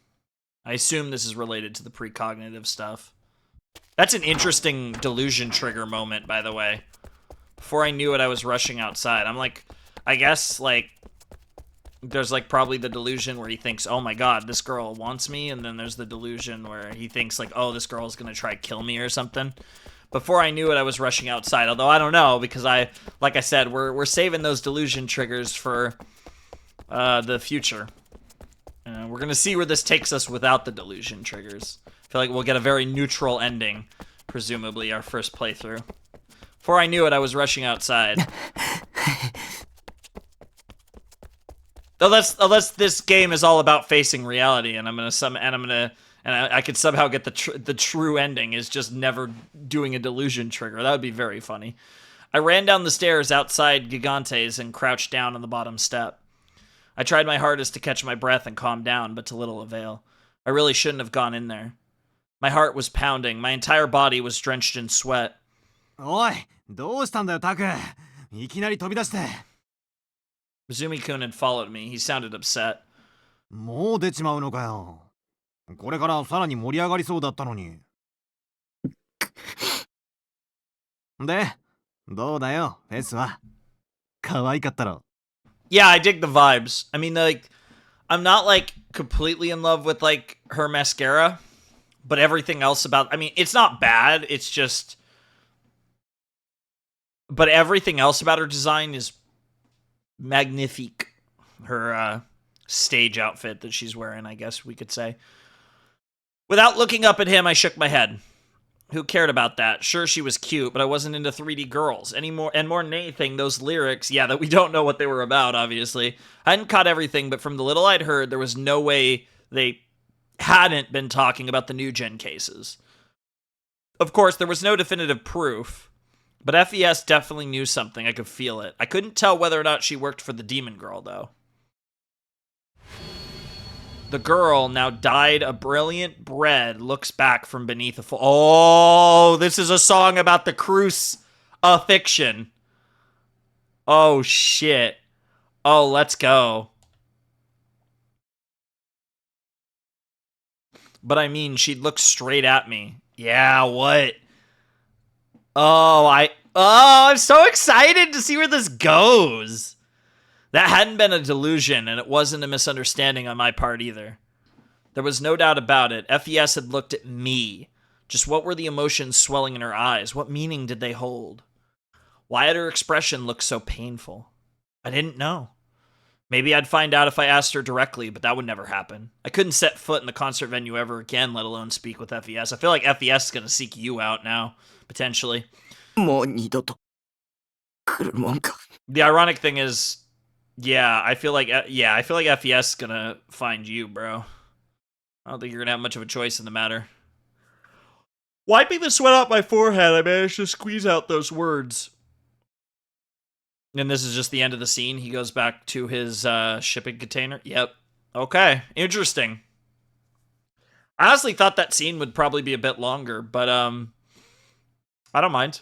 I assume this is related to the precognitive stuff. That's an interesting delusion trigger moment, by the way. Before I knew it, I was rushing outside. I'm like, I guess, like, there's, like, probably the delusion where he thinks, oh my god, this girl wants me, and then there's the delusion where he thinks, like, oh, this girl's gonna try to kill me or something. Before I knew it, I was rushing outside, although I don't know, because like I said, we're saving those delusion triggers for the future. We're gonna see where this takes us without the delusion triggers. I feel like we'll get a very neutral ending, presumably, our first playthrough. Before I knew it, I was rushing outside. Unless this game is all about facing reality, and I could somehow get the true ending is just never doing a delusion trigger. That would be very funny. I ran down the stairs outside Gigante's and crouched down on the bottom step. I tried my hardest to catch my breath and calm down, but to little avail. I really shouldn't have gone in there. My heart was pounding. My entire body was drenched in sweat. おい、どうしたんだよ、タク。いきなり飛び出して。Mizumi-kun had followed me. He sounded upset. もう出ちまうのかよ。これからさらに盛り上がりそうだったのに。で、どうだよ、フェスは。可愛かったろ。Yeah, I dig the vibes. I mean, like, I'm not, like, completely in love with, like, her mascara, but everything else about... I mean, it's not bad, it's just... But everything else about her design is magnifique. Her, stage outfit that she's wearing, I guess we could say. Without looking up at him, I shook my head. Who cared about that? Sure, she was cute, but I wasn't into 3D girls anymore. And more than anything, those lyrics, yeah, that we don't know what they were about, obviously. I hadn't caught everything, but from the little I'd heard, there was no way they hadn't been talking about the new gen cases. Of course, there was no definitive proof, but FES definitely knew something. I could feel it. I couldn't tell whether or not she worked for the demon girl, though. The girl, now dyed a brilliant red, looks back from beneath a Oh, this is a song about the crucifixion. Oh, shit. Oh, let's go. But I mean, she'd look straight at me. Yeah, what? Oh, I'm so excited to see where this goes. That hadn't been a delusion, and it wasn't a misunderstanding on my part either. There was no doubt about it. FES had looked at me. Just what were the emotions swelling in her eyes? What meaning did they hold? Why had her expression looked so painful? I didn't know. Maybe I'd find out if I asked her directly, but that would never happen. I couldn't set foot in the concert venue ever again, let alone speak with FES. I feel like FES is going to seek you out now, potentially. もう二度と来るもんか。 The ironic thing is... Yeah, I feel like FES is gonna find you, bro. I don't think you're gonna have much of a choice in the matter. Wiping the sweat off my forehead, I managed to squeeze out those words. And this is just the end of the scene. He goes back to his shipping container. Yep. Okay. Interesting. I honestly thought that scene would probably be a bit longer, but I don't mind.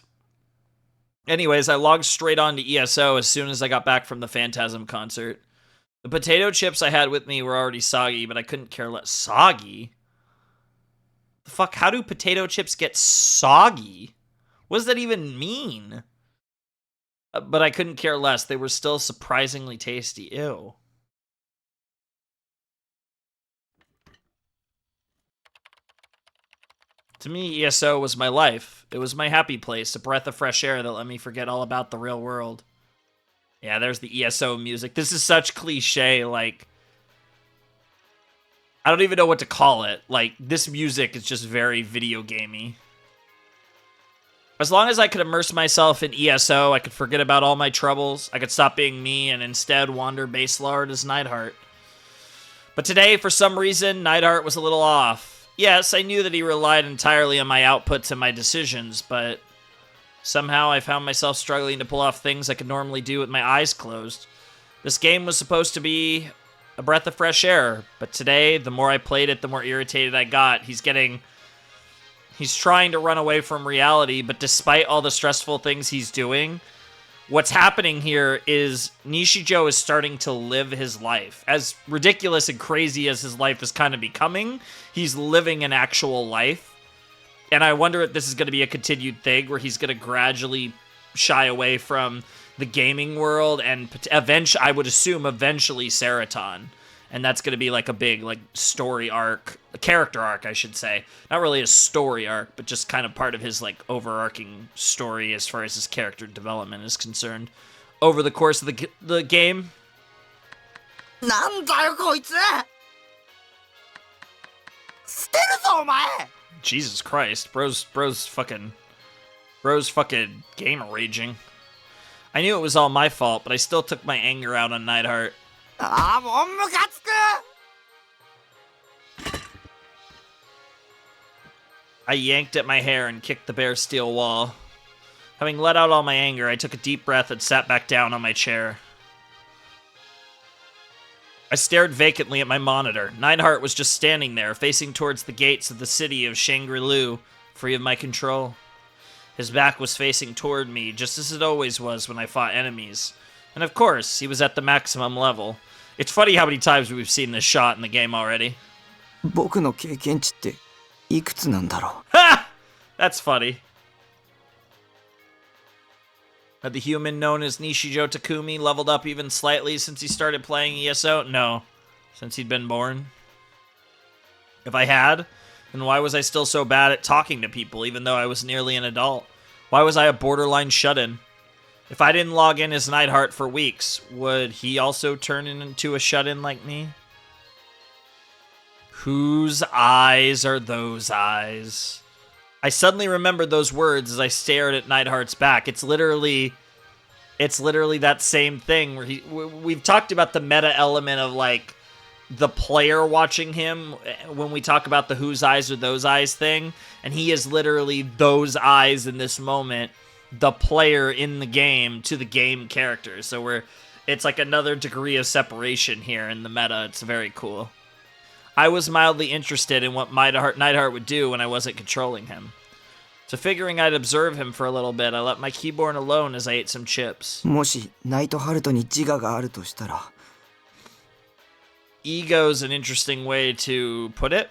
Anyways, I logged straight on to ESO as soon as I got back from the Phantasm concert. The potato chips I had with me were already soggy, but I couldn't care less. Soggy? The fuck? How do potato chips get soggy? What does that even mean? But I couldn't care less. They were still surprisingly tasty. Ew. To me, ESO was my life. It was my happy place, a breath of fresh air that let me forget all about the real world. Yeah, there's the ESO music. This is such cliche, like... I don't even know what to call it. Like, this music is just very video gamey. As long as I could immerse myself in ESO, I could forget about all my troubles. I could stop being me and instead wander Baselard as Neidhart. But today, for some reason, Neidhart was a little off. Yes, I knew that he relied entirely on my outputs and my decisions, but somehow I found myself struggling to pull off things I could normally do with my eyes closed. This game was supposed to be a breath of fresh air. But today, the more I played it, the more irritated I got. He's trying to run away from reality, but despite all the stressful things he's doing, what's happening here is Nishijo is starting to live his life. As ridiculous and crazy as his life is kind of becoming, he's living an actual life. And I wonder if this is going to be a continued thing where he's going to gradually shy away from the gaming world and eventually, I would assume, eventually Seraton. And that's going to be like a big like story arc, a character arc, I should say. Not really a story arc, but just kind of part of his like overarching story as far as his character development is concerned over the course of the game. なんだよこいつ捨てるぞお前 Jesus Christ, bro's fucking gamer raging. I knew it was all my fault, but I still took my anger out on Neidhart. ああもうムカつく I yanked at my hair and kicked the bare steel wall. Having let out all my anger, I took a deep breath and sat back down on my chair. I stared vacantly at my monitor. Neidhart was just standing there, facing towards the gates of the city of Shangri-Lu, free of my control. His back was facing toward me, just as it always was when I fought enemies. And of course, he was at the maximum level. It's funny how many times we've seen this shot in the game already. 僕の経験値っていくつなんだろう Ha! That's funny. Had the human known as Nishijo Takumi leveled up even slightly since he started playing ESO? No. Since he'd been born? If I had, then why was I still so bad at talking to people even though I was nearly an adult? Why was I a borderline shut-in? If I didn't log in as Neidhart for weeks, would he also turn into a shut-in like me? Whose eyes are those eyes? I suddenly remembered those words as I stared at Neidhart's back. It's literally that same thing where we've talked about the meta element of like the player watching him when we talk about the whose eyes are those eyes thing, and he is literally those eyes in this moment, the player in the game to the game character. So it's like another degree of separation here in the meta. It's very cool. I was mildly interested in what Neidhart would do when I wasn't controlling him. So figuring I'd observe him for a little bit, I let my keyboard alone as I ate some chips. もしナイトハルトに自我があるとしたら Ego's an interesting way to put it.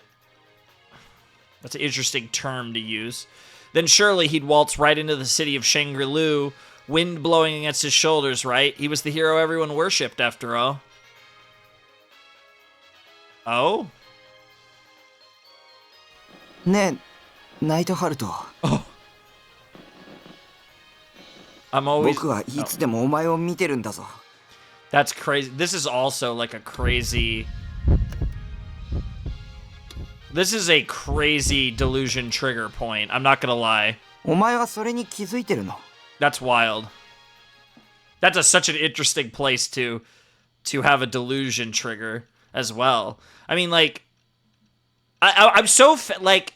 That's an interesting term to use. Then surely he'd waltz right into the city of Shangri-Lu, wind blowing against his shoulders, right? He was the hero everyone worshipped, after all. Oh? ねえナイトハルト I'm always... 僕はいつでもお前を見てるんだぞ That's crazy. This is also like a crazy... This is a crazy delusion trigger point. I'm not gonna lie. お前はそれに気づいてるの That's wild. That's such an interesting place to have a delusion trigger as well. I mean, like... I'm so... like...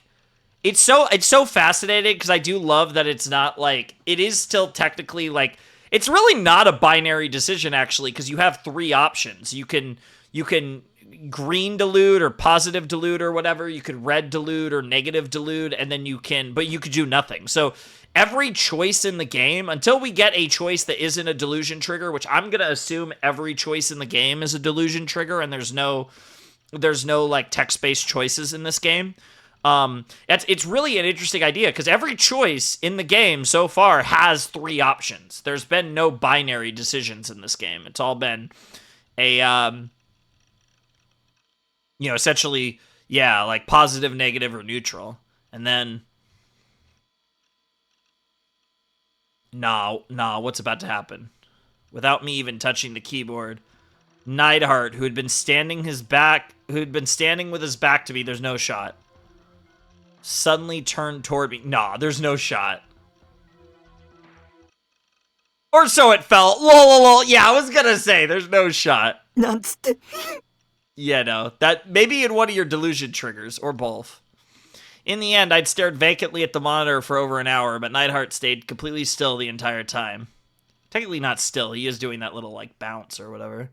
It's so fascinating because I do love that it's not like... It is still technically like... It's really not a binary decision, actually, because you have three options. You can green delude or positive delude or whatever. You could red delude or negative delude, and then but you could do nothing. So every choice in the game, until we get a choice that isn't a delusion trigger, which I'm going to assume every choice in the game is a delusion trigger, and there's no like text-based choices in this game. It's really an interesting idea because every choice in the game so far has three options. There's been no binary decisions in this game. It's all been a, essentially, yeah, like positive, negative, or neutral. And then, nah, what's about to happen? Without me even touching the keyboard, Neidhart, who had been standing with his back to me, there's no shot. Suddenly turned toward me. Nah, there's no shot. Or so it felt. Lol. Yeah, I was gonna say, there's no shot. なんつって Yeah, no. That maybe in one of your delusion triggers, or both. In the end, I'd stared vacantly at the monitor for over an hour, but Neidhart stayed completely still the entire time. Technically not still. He is doing that little, like, bounce or whatever.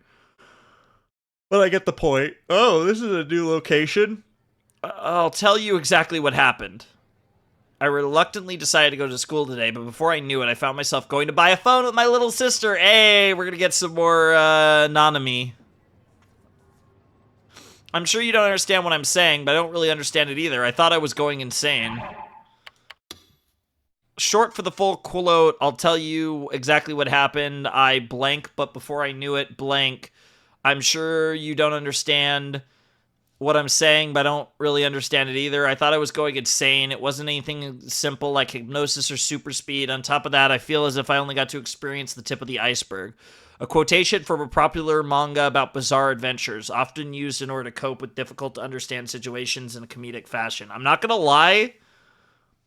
But I get the point. Oh, this is a new location. I'll tell you exactly what happened. I reluctantly decided to go to school today, but before I knew it, I found myself going to buy a phone with my little sister. Hey, we're gonna get some more Nanami. I'm sure you don't understand what I'm saying, but I don't really understand it either. I thought I was going insane. Short for the full quote, I'll tell you exactly what happened. I blank, but before I knew it, blank. I'm sure you don't understand what I'm saying, but I don't really understand it either. I thought I was going insane. It wasn't anything simple like hypnosis or super speed. On top of that, I feel as if I only got to experience the tip of the iceberg. A quotation from a popular manga about bizarre adventures, often used in order to cope with difficult to understand situations in a comedic fashion. I'm not gonna lie,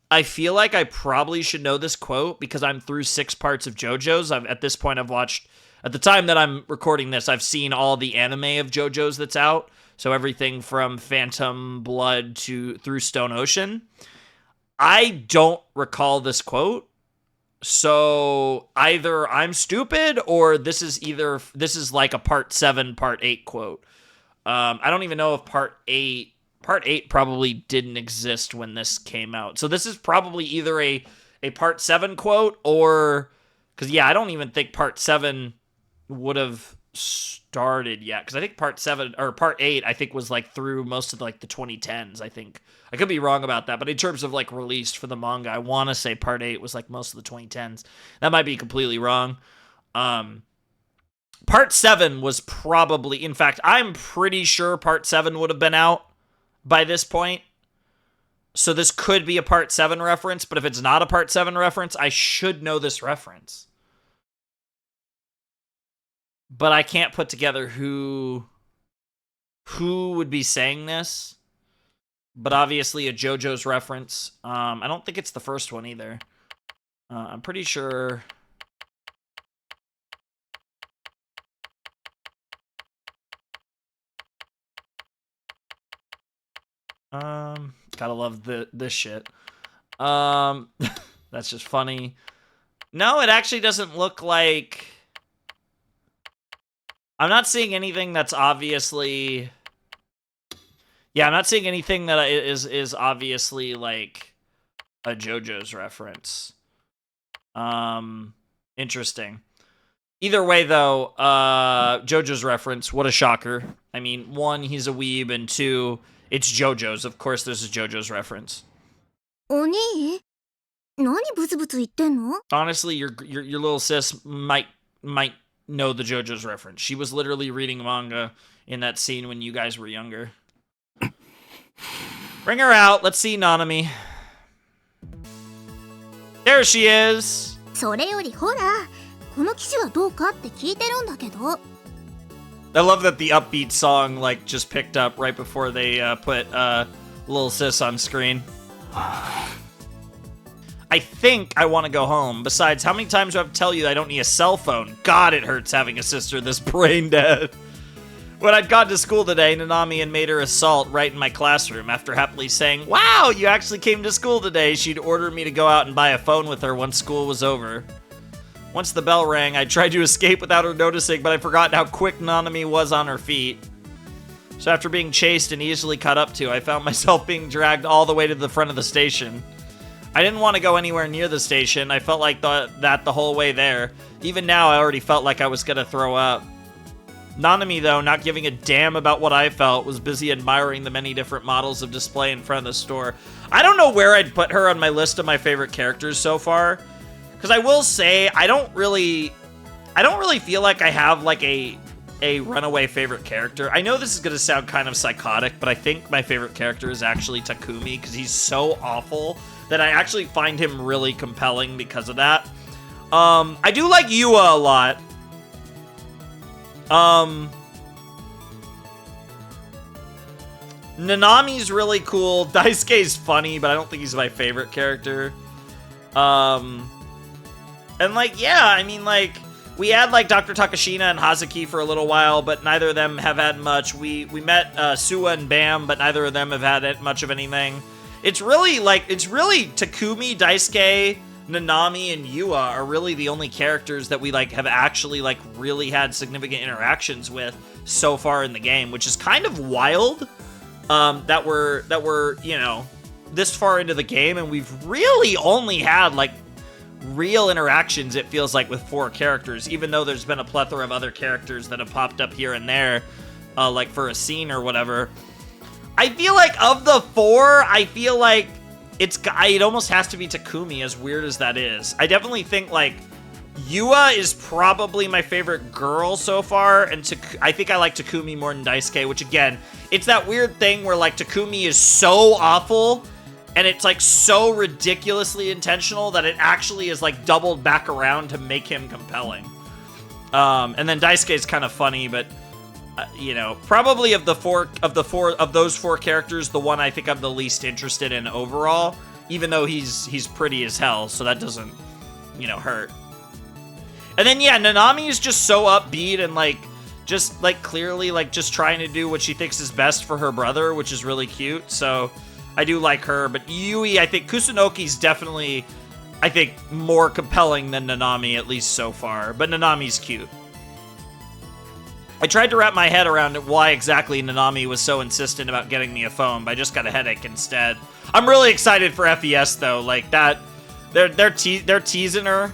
I feel like I probably should know this quote because I'm through 6 parts of JoJo's. At this point, I've watched, at the time that I'm recording this, I've seen all the anime of JoJo's that's out. So everything from Phantom Blood through Stone Ocean. I don't recall this quote. So either I'm stupid or this is like a part 7, part 8 quote. I don't even know if part 8 probably didn't exist when this came out. So this is probably either a part 7 quote or, because yeah, I don't even think part 7 would have started yet, because I think part 7 or part 8 I think was like through most of like the 2010s. I think I could be wrong about that, but in terms of like released for the manga, I want to say part 8 was like most of the 2010s. That might be completely wrong. Part 7 was probably, in fact, I'm pretty sure part 7 would have been out by this point. So this could be a part 7 reference, but if it's not a part 7 reference, I should know this reference. But I can't put together who would be saying this. But obviously a JoJo's reference. I don't think it's the first one either. I'm pretty sure. Gotta love this shit. That's just funny. No, it actually doesn't look like. I'm not seeing anything that's obviously. Yeah, I'm not seeing anything that is obviously like a JoJo's reference. Interesting. Either way, though, JoJo's reference, what a shocker. I mean, 1, he's a weeb, and 2, it's JoJo's. Of course, there's a JoJo's reference. お兄何ブツブツ言ってんの Honestly, your little sis might know the JoJo's reference. She was literally reading manga in that scene when you guys were younger. Bring her out. Let's see Nanami. There she is. それよりほらこの騎士はどうかって聞いてるんだけど I love that the upbeat song like just picked up right before they put little sis on screen. I think I want to go home. Besides, how many times do I have to tell you that I don't need a cell phone? God, it hurts having a sister this brain dead. When I'd gone to school today, Nanami had made her assault right in my classroom. After happily saying, "Wow, you actually came to school today," she'd ordered me to go out and buy a phone with her once school was over. Once the bell rang, I tried to escape without her noticing, but I forgot how quick Nanami was on her feet. So after being chased and easily caught up to, I found myself being dragged all the way to the front of the station. I didn't want to go anywhere near the station. I felt like that the whole way there. Even now, I already felt like I was gonna throw up. Nanami, though, not giving a damn about what I felt, was busy admiring the many different models of display in front of the store. I don't know where I'd put her on my list of my favorite characters so far. Because I will say, I don't really feel like I have, like, a runaway favorite character. I know this is going to sound kind of psychotic, but I think my favorite character is actually Takumi, because he's so awful that I actually find him really compelling because of that. I do like Yua a lot. Nanami's really cool. Daisuke's funny, but I don't think he's my favorite character. And, like, yeah, I mean, like, we had, like, Dr. Takashina and Hazuki for a little while, but neither of them have had much. We met Suwa and Bam, but neither of them have had much of anything. It's really Takumi, Daisuke, Nanami and Yua are really the only characters that we like have actually like really had significant interactions with so far in the game, which is kind of wild. That we're you know, this far into the game and we've really only had like real interactions, it feels like, with 4 characters, even though there's been a plethora of other characters that have popped up here and there, like for a scene or whatever. I feel like of the 4, I feel like it almost has to be Takumi, as weird as that is. I definitely think like Yua is probably my favorite girl so far, and I think I like Takumi more than Daisuke, which again, it's that weird thing where like Takumi is so awful and it's like so ridiculously intentional that it actually is like doubled back around to make him compelling. And then Daisuke is kind of funny, but you know, probably of those four characters, the one I think I'm the least interested in overall, even though he's pretty as hell, so that doesn't, you know, hurt. And then yeah, Nanami is just so upbeat and like just like clearly like just trying to do what she thinks is best for her brother, which is really cute. So I do like her, but Yui, I think Kusunoki's definitely, I think, more compelling than Nanami, at least so far. But Nanami's cute. I tried to wrap my head around why exactly Nanami was so insistent about getting me a phone, but I just got a headache instead. I'm really excited for FES though, like that. They're teasing her.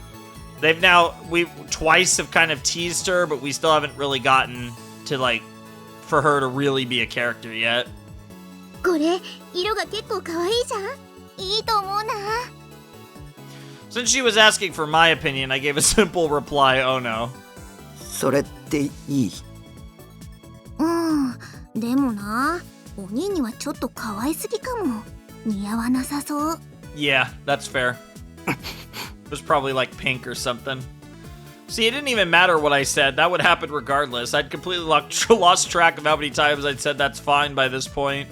We twice have kind of teased her, but we still haven't really gotten to like for her to really be a character yet. これ色が結構可愛いじゃん。いいと思うな。 Since she was asking for my opinion, I gave a simple reply, oh no. それっていい？でもな、お兄にはちょっと可愛すぎかも。似合わなさそう。 Yeah, that's fair. It was probably like pink or something. See, it didn't even matter what I said. That would happen regardless. I'd completely lost track of how many times I'd said that's fine by this point.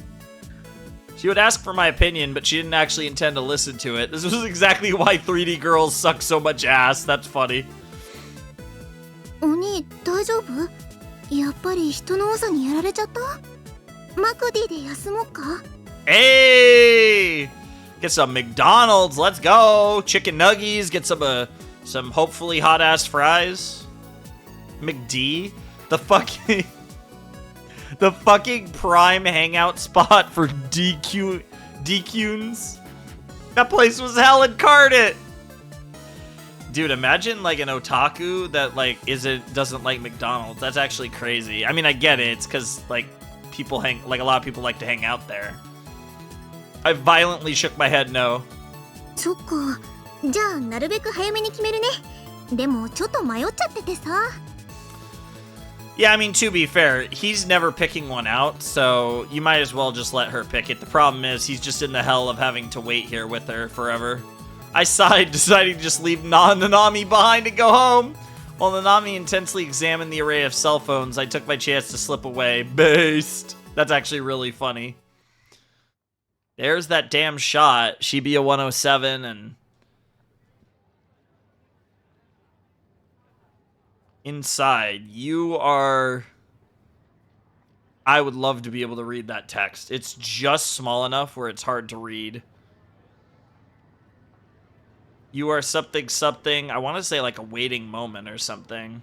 She would ask for my opinion, but she didn't actually intend to listen to it. This was exactly why 3D girls suck so much ass. That's funny. お兄、大丈夫？やっぱり人の多さにやられちゃった？マクディで休もうか？ Hey! Get some McDonald's. Let's go. Chicken nuggies. Get some hopefully hot-ass fries. McD? The fucking prime hangout spot for DQs. That place was hell incarnate. Dude, imagine like an otaku that like doesn't like McDonald's. That's actually crazy. I mean, I get it. It's because like a lot of people like to hang out there. I violently shook my head no. そっか。じゃあなるべく早めに決めるね。でもちょっと迷っちゃっててさ。 Yeah, I mean, to be fair, he's never picking one out, so you might as well just let her pick it. The problem is he's just in the hell of having to wait here with her forever. I sighed, deciding to just leave Nanami behind and go home. While Nanami intensely examined the array of cell phones, I took my chance to slip away. Based. That's actually really funny. There's that damn shot. Shibuya 107 and... Inside, you are... I would love to be able to read that text. It's just small enough where it's hard to read. You are something something. I want to say like a waiting moment or something.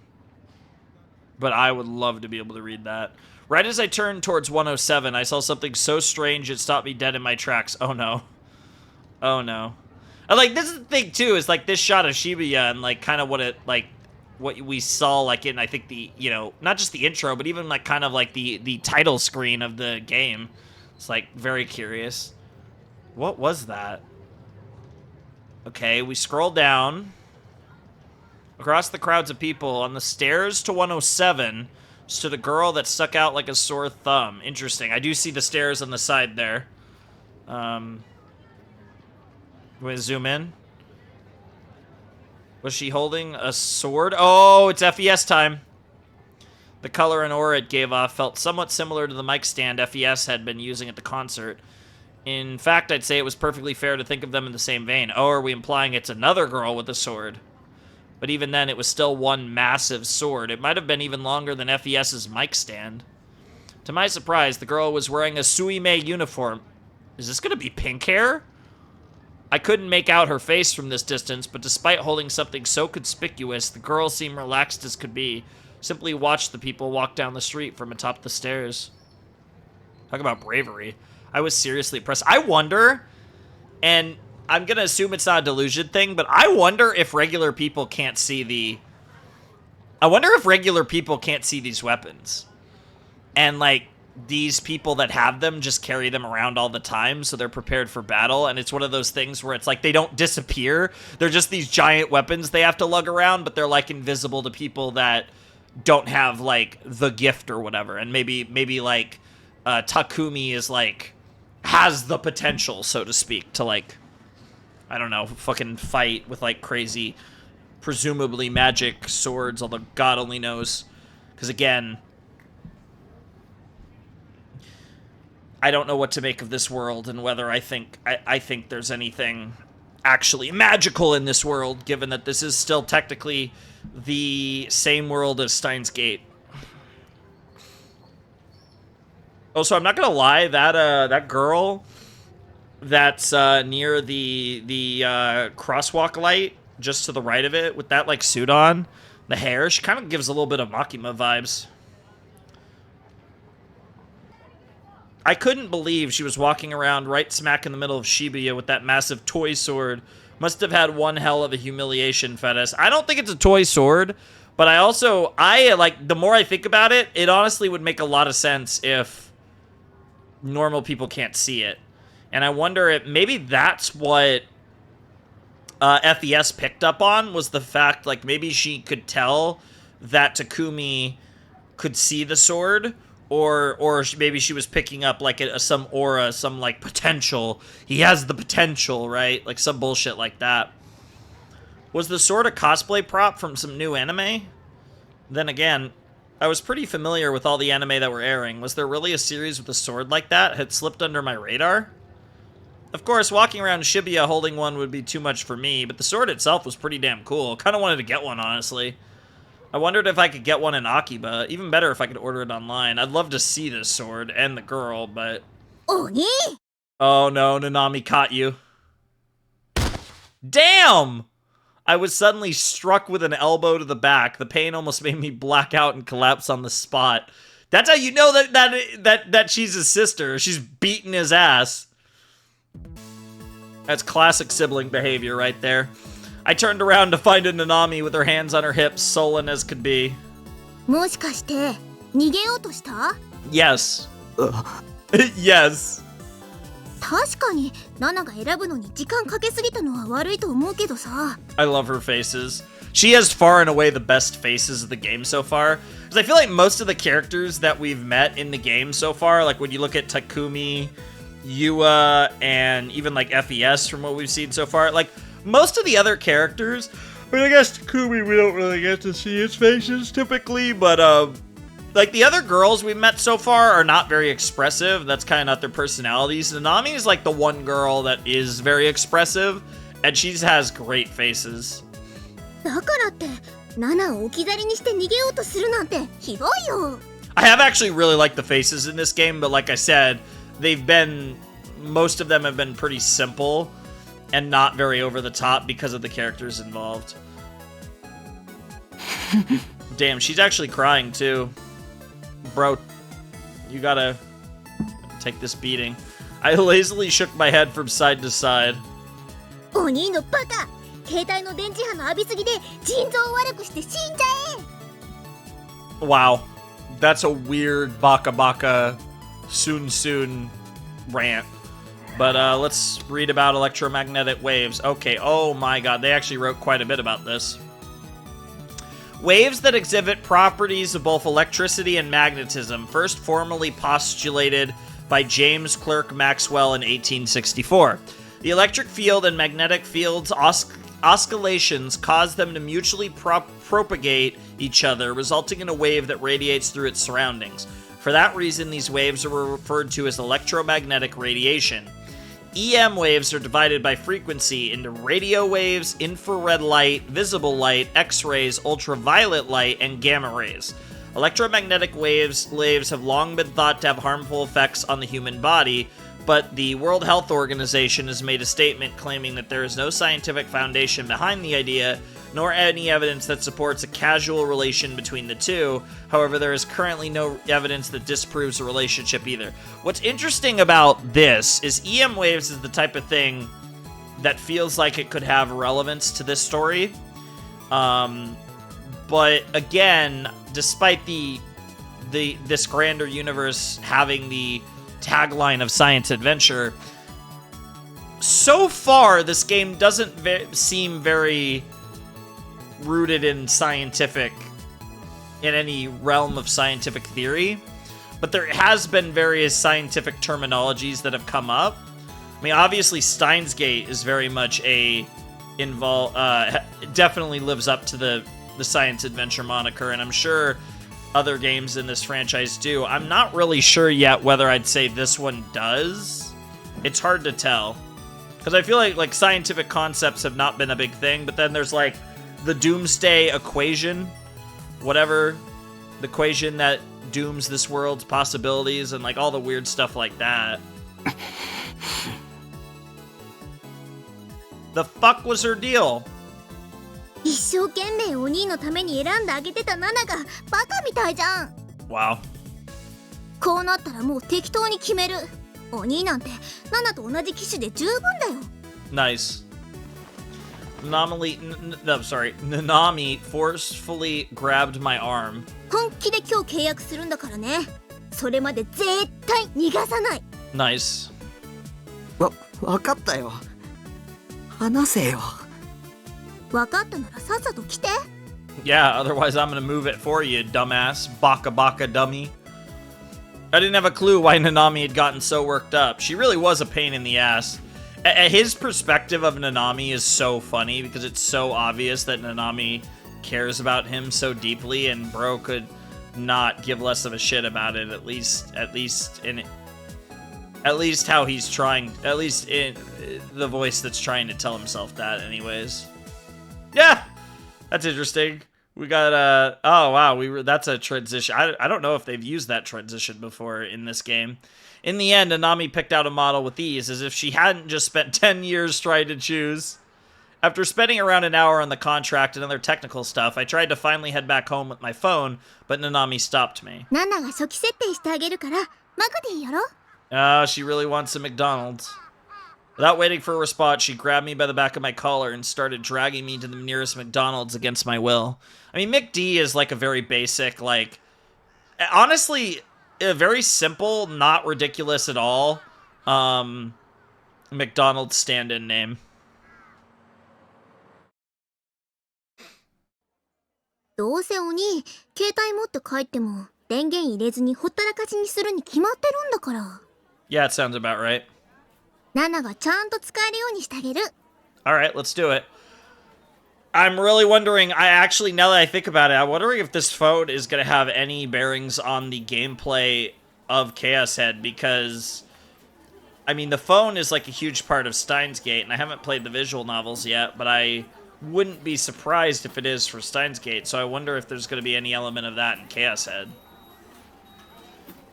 But I would love to be able to read that. Right as I turned towards 107, I saw something so strange it stopped me dead in my tracks. Oh no. Oh no. And like, this is the thing too, is like this shot of Shibuya and like kind of what we saw like in, I think the, you know, not just the intro, but even like kind of like the title screen of the game. It's like very curious. What was that? Okay, we scroll down. Across the crowds of people, on the stairs to 107, stood a girl that stuck out like a sore thumb. Interesting. I do see the stairs on the side there. We zoom in. Was she holding a sword? Oh, it's FES time. The color and aura it gave off felt somewhat similar to the mic stand FES had been using at the concert. In fact, I'd say it was perfectly fair to think of them in the same vein. Oh, are we implying it's another girl with a sword? But even then, it was still one massive sword. It might have been even longer than FES's mic stand. To my surprise, the girl was wearing a Suime uniform. Is this going to be pink hair? I couldn't make out her face from this distance, but despite holding something so conspicuous, the girl seemed relaxed as could be. Simply watched the people walk down the street from atop the stairs. Talk about bravery. I was seriously impressed. I wonder, and I'm gonna assume it's not a delusion thing, but I wonder if regular people can't see the... I wonder if regular people can't see these weapons. And, like, these people that have them just carry them around all the time, so they're prepared for battle, and it's one of those things where it's like they don't disappear. They're just these giant weapons they have to lug around, but they're, like, invisible to people that don't have, like, the gift or whatever. And maybe like, Takumi is, like, has the potential, so to speak, to, like, I don't know, fucking fight with, like, crazy, presumably magic swords, although God only knows. Because, again, I don't know what to make of this world and whether I think there's anything actually magical in this world, given that this is still technically the same world as Steins Gate. Oh, so I'm not gonna lie, that girl that's near the crosswalk light, just to the right of it, with that like suit on, the hair, she kind of gives a little bit of Makima vibes. I couldn't believe she was walking around right smack in the middle of Shibuya with that massive toy sword. Must have had one hell of a humiliation, Fetus. I don't think it's a toy sword, but I like, the more I think about it, it honestly would make a lot of sense if normal people can't see it. And I wonder if maybe that's what FES picked up on, was the fact, like, maybe she could tell that Takumi could see the sword, or maybe she was picking up, like, some aura, some, like, potential. He has the potential, right? Like, some bullshit like that. Was the sword a cosplay prop from some new anime? Then again, I was pretty familiar with all the anime that were airing. Was there really a series with a sword like that? Had slipped under my radar? Of course, walking around Shibuya holding one would be too much for me, but the sword itself was pretty damn cool. Kind of wanted to get one, honestly. I wondered if I could get one in Akiba. Even better if I could order it online. I'd love to see this sword and the girl, but... Oni? Oh no, Nanami caught you. Damn! I was suddenly struck with an elbow to the back. The pain almost made me black out and collapse on the spot. That's how you know that she's his sister. She's beating his ass. That's classic sibling behavior right there. I turned around to find a Nanami with her hands on her hips, sullen as could be. もしかして逃げようとした？ Yes. Yes. 確かにナナが選ぶのに時間かけすぎたのは悪いと思うけどさ。 I love her faces. She has far and away the best faces of the game so far. Because I feel like most of the characters that we've met in the game so far, like when you look at Takumi, Yua, and even like FES from what we've seen so far, like most of the other characters, I mean, I guess Takumi, we don't really get to see his faces typically, but like the other girls we've met so far are not very expressive. That's kind of not their personalities. Nanami is like the one girl that is very expressive, and she has great faces. だからってナナを置き去りにして逃げようとするなんてひどいよ。 I have actually really liked the faces in this game, but like I said, most of them have been pretty simple and not very over the top because of the characters involved. Damn, she's actually crying too. Bro, you gotta take this beating. I lazily shook my head from side to side. お兄のバカ、携帯の電磁波の浴びすぎで腎臓を悪くして死んじゃえ。 Wow, that's a weird baka baka soon rant. But let's read about electromagnetic waves. Okay, oh my god, they actually wrote quite a bit about this. Waves that exhibit properties of both electricity and magnetism, first formally postulated by James Clerk Maxwell in 1864. The electric field and magnetic field's oscillations cause them to mutually propagate each other, resulting in a wave that radiates through its surroundings. For that reason, these waves are referred to as electromagnetic radiation. EM waves are divided by frequency into radio waves, infrared light, visible light, X-rays, ultraviolet light, and gamma rays. Electromagnetic waves have long been thought to have harmful effects on the human body, but the World Health Organization has made a statement claiming that there is no scientific foundation behind the idea, nor any evidence that supports a casual relation between the two. However, there is currently no evidence that disproves a relationship either. What's interesting about this is EM waves is the type of thing that feels like it could have relevance to this story. But again, despite this grander universe having the tagline of science adventure, so far this game doesn't seem very rooted in any realm of scientific theory, but there has been various scientific terminologies that have come up. I mean, obviously Steins Gate is very much definitely lives up to the science adventure moniker, and I'm sure other games in this franchise do. I'm not really sure yet whether I'd say this one does. It's hard to tell, because I feel like scientific concepts have not been a big thing, but then there's like the doomsday equation, whatever, the equation that dooms this world's possibilities, and like all the weird stuff like that. The fuck was her deal? 一生懸命お兄のために選んであげてたナナがバカみたいじゃん。 Wow. こうなったらもう適当に決める。お兄なんてナナと同じ機種で十分だよ。 Nice. Nanami forcefully grabbed my arm. 本気で今日契約するんだからね。それまで絶対逃がさない。 Nice. わかったよ。話せよ。分かったならさっさと来て。 Yeah, otherwise I'm gonna move it for you, dumbass. Baka baka dummy. I didn't have a clue why Nanami had gotten so worked up. She really was a pain in the ass. His perspective of Nanami is so funny because it's so obvious that Nanami cares about him so deeply, and bro could not give less of a shit about it, at least how he's trying, at least in the voice that's trying to tell himself that anyways. Yeah, that's interesting. We got oh wow, that's a transition. I don't know if they've used that transition before in this game. In the end, Nanami picked out a model with ease, as if she hadn't just spent 10 years trying to choose. After spending around an hour on the contract and other technical stuff, I tried to finally head back home with my phone, but Nanami stopped me. ナナが初期設定してあげるからマクディやろ。 She really wants a McDonald's. Without waiting for a response, she grabbed me by the back of my collar and started dragging me to the nearest McDonald's against my will. I mean, McD is like a very basic, like, honestly, a very simple, not ridiculous at all, McDonald's stand-in name. どうせお兄携帯持って帰っても電源入れずにほったらかしにするに決まってるんだから。 Yeah, it sounds about right. ナナがちゃんと使えるようにしてあげる。 Alright, let's do it. I'm really wondering, now that I think about it, I'm wondering if this phone is going to have any bearings on the gameplay of ChäoS Head, because, I mean, the phone is like a huge part of Steins Gate, and I haven't played the visual novels yet, but I wouldn't be surprised if it is for Steins Gate, so I wonder if there's going to be any element of that in ChäoS Head.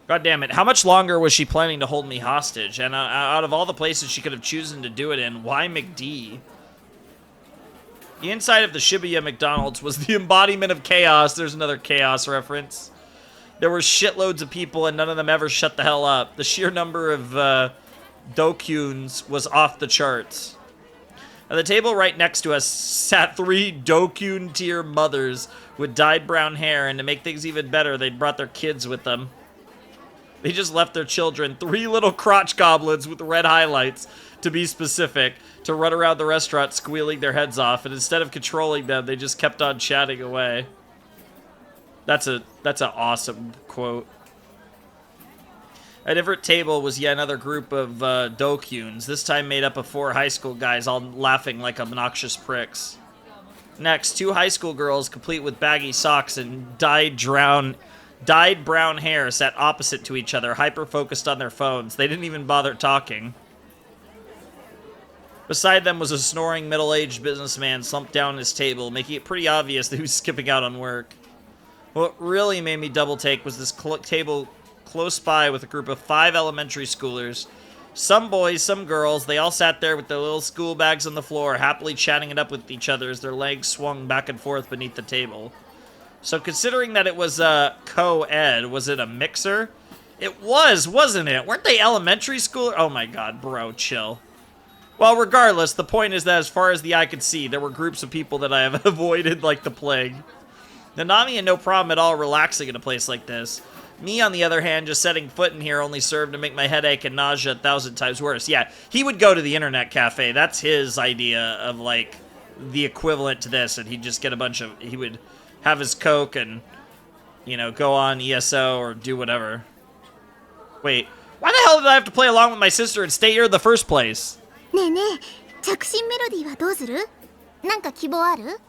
God damn it, how much longer was she planning to hold me hostage? And out of all the places she could have chosen to do it in, why McD? The inside of the Shibuya McDonald's was the embodiment of chaos. There's another chaos reference. There were shitloads of people and none of them ever shut the hell up. The sheer number of Dokuns was off the charts. At the table right next to us sat 3 Dokun tier mothers with dyed brown hair, and to make things even better, they'd brought their kids with them. They just left their children, 3 little crotch goblins with red highlights, to be specific, to run around the restaurant squealing their heads off, and instead of controlling them, they just kept on chatting away. That's an awesome quote. At a different table was yet another group of Dokuns, this time made up of 4 high school guys, all laughing like obnoxious pricks. Next, 2 high school girls, complete with baggy socks and dyed brown hair, sat opposite to each other, hyper-focused on their phones. They didn't even bother talking. Beside them was a snoring middle-aged businessman slumped down at his table, making it pretty obvious that he was skipping out on work. What really made me double-take was this table close by with a group of 5 elementary schoolers Some boys, some girls, they all sat there with their little school bags on the floor, happily chatting it up with each other as their legs swung back and forth beneath the table. So considering that it was co-ed, was it a mixer? It was, wasn't it? Weren't they elementary school? Oh my god, bro, chill. Well, regardless, the point is that as far as the eye could see, there were groups of people that I have avoided like the plague. Nanami had no problem at all relaxing in a place like this. Me, on the other hand, just setting foot in here only served to make my headache and nausea 1,000 times worse. Yeah, he would go to the internet cafe. That's his idea of, like, the equivalent to this. And he'd just get a bunch of... He would have his Coke and, you know, go on ESO or do whatever. Wait, why the hell did I have to play along with my sister and stay here in the first place? ねえねえ、着信メロディーはどうする？なんか希望ある？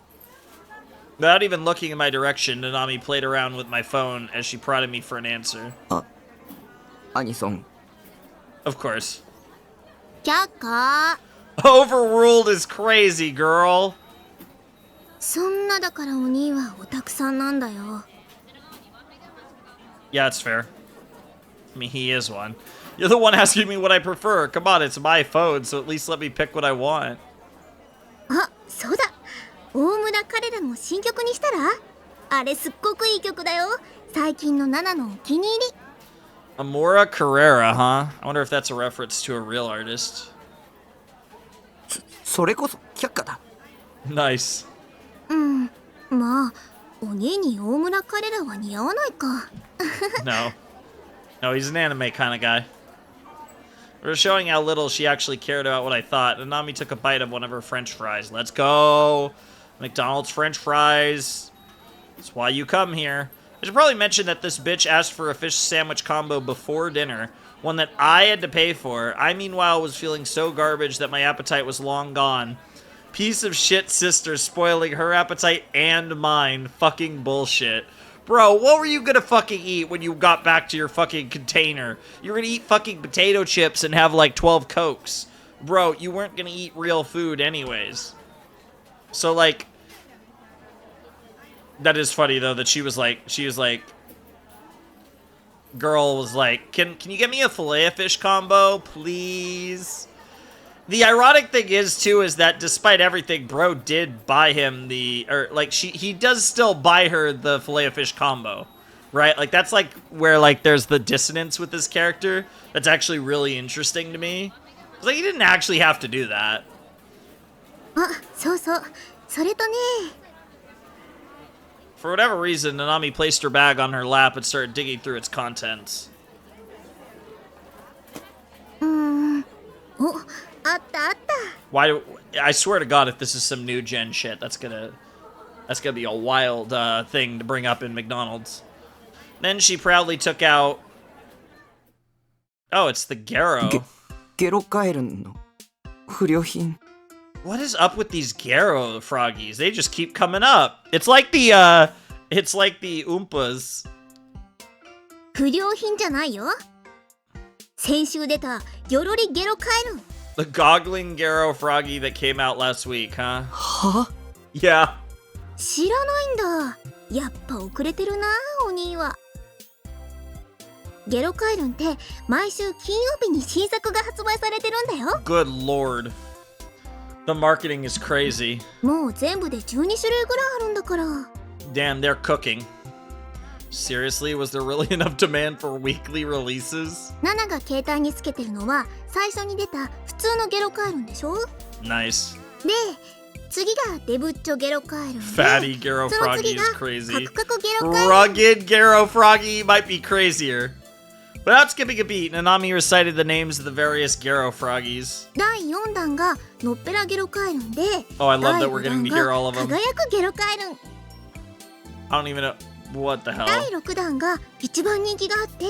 Without even looking in my direction, Nanami played around with my phone as she prodded me for an answer. アニソン Of course. 却下。 Overruled is crazy, girl. そんなだからお兄はオタクさんなんだよ。 Yeah, it's fair. I mean, he is one. You're the one asking me what I prefer. Come on, it's my phone, so at least let me pick what I want. あ、そうだ。大村彼らも新曲にしたら？あれすっごくいい曲だよ。最近のナナのお気に入り。 Amora Carrera, huh? I wonder if that's a reference to a real artist. それこそ却下だ Nice. まあ、お兄に大村彼らは似合わないか。No. No, he's an anime kind of guy. We're showing how little she actually cared about what I thought. Nanami took a bite of one of her French fries. Let's go! McDonald's French fries. That's why you come here. I should probably mention that this bitch asked for a fish sandwich combo before dinner, one that I had to pay for. I, meanwhile, was feeling so garbage that my appetite was long gone. Piece of shit sister spoiling her appetite and mine. Fucking bullshit. Bro, what were you gonna fucking eat when you got back to your fucking container? You were gonna eat fucking potato chips and have like 12 Cokes. Bro, you weren't gonna eat real food anyways. So like, that is funny though that she was like, girl was like, can you get me a Filet-O-Fish combo, please? The ironic thing is too is that despite everything, bro did buy him he does still buy her the Filet-O-Fish combo, right? Like that's like where like there's the dissonance with this character. That's actually really interesting to me. It's like he didn't actually have to do that. あ、そうそう。それとね。 For whatever reason, Nanami placed her bag on her lap and started digging through its contents. お、あったあった。 Why? I swear to God, if this is some new gen shit, that's gonna be a wild thing to bring up in McDonald's. Then she proudly took out. Oh, it's the Garo. ゲロカエルンの不良品 What is up with these Garo froggies? They just keep coming up. It's like the Oompas. 不良品じゃないよ。先週出たギョロリゲロカエルン。 The goggling Garo froggy that came out last week, huh? は Yeah. 知らないんだ。やっぱ遅れてるな、お兄は。ゲロカエルンって毎週金曜日に新作が発売されてるんだよ。 Good lord. The marketing is crazy. もう全部で12種類ぐらいあるんだから。 Damn, they're cooking. Seriously, was there really enough demand for weekly releases? ナナが携帯につけてるのは最初に出た普通のゲロカエルンでしょ。 Nice. で、次がデブッチョゲロカエルンで、 Fatty Garo その Froggy 次 is が crazy. カクカクゲロカエルン。 Rugged Garo Froggy might be crazier. Without skipping a beat, Nanami recited the names of the various Garo Froggies. 第4弾がのっぺらゲロカエルンで、 Oh, I love that 第 we're 5 getting 弾 to hear が all of them. 輝くゲロカエルン。 I don't even know. What the hell? 第6弾が一番人気があって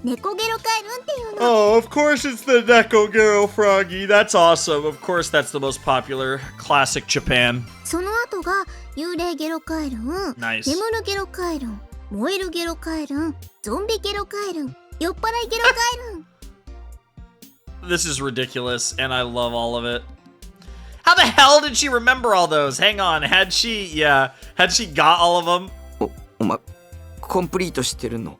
猫ゲロカエルンっていうの。 Oh, of course it's the Neko Garo Froggy. That's awesome. Of course that's the most popular. Classic Japan. その後が幽霊ゲロカエルン、 Nice. 眠るゲロカエルン、燃えるゲロカエルン、ゾンビゲロカエルン、酔っ払いゲロカエルン。 This is ridiculous, and I love all of it. How the hell did she remember all those? Hang on, had she got all of them? お前コンプリートしてるの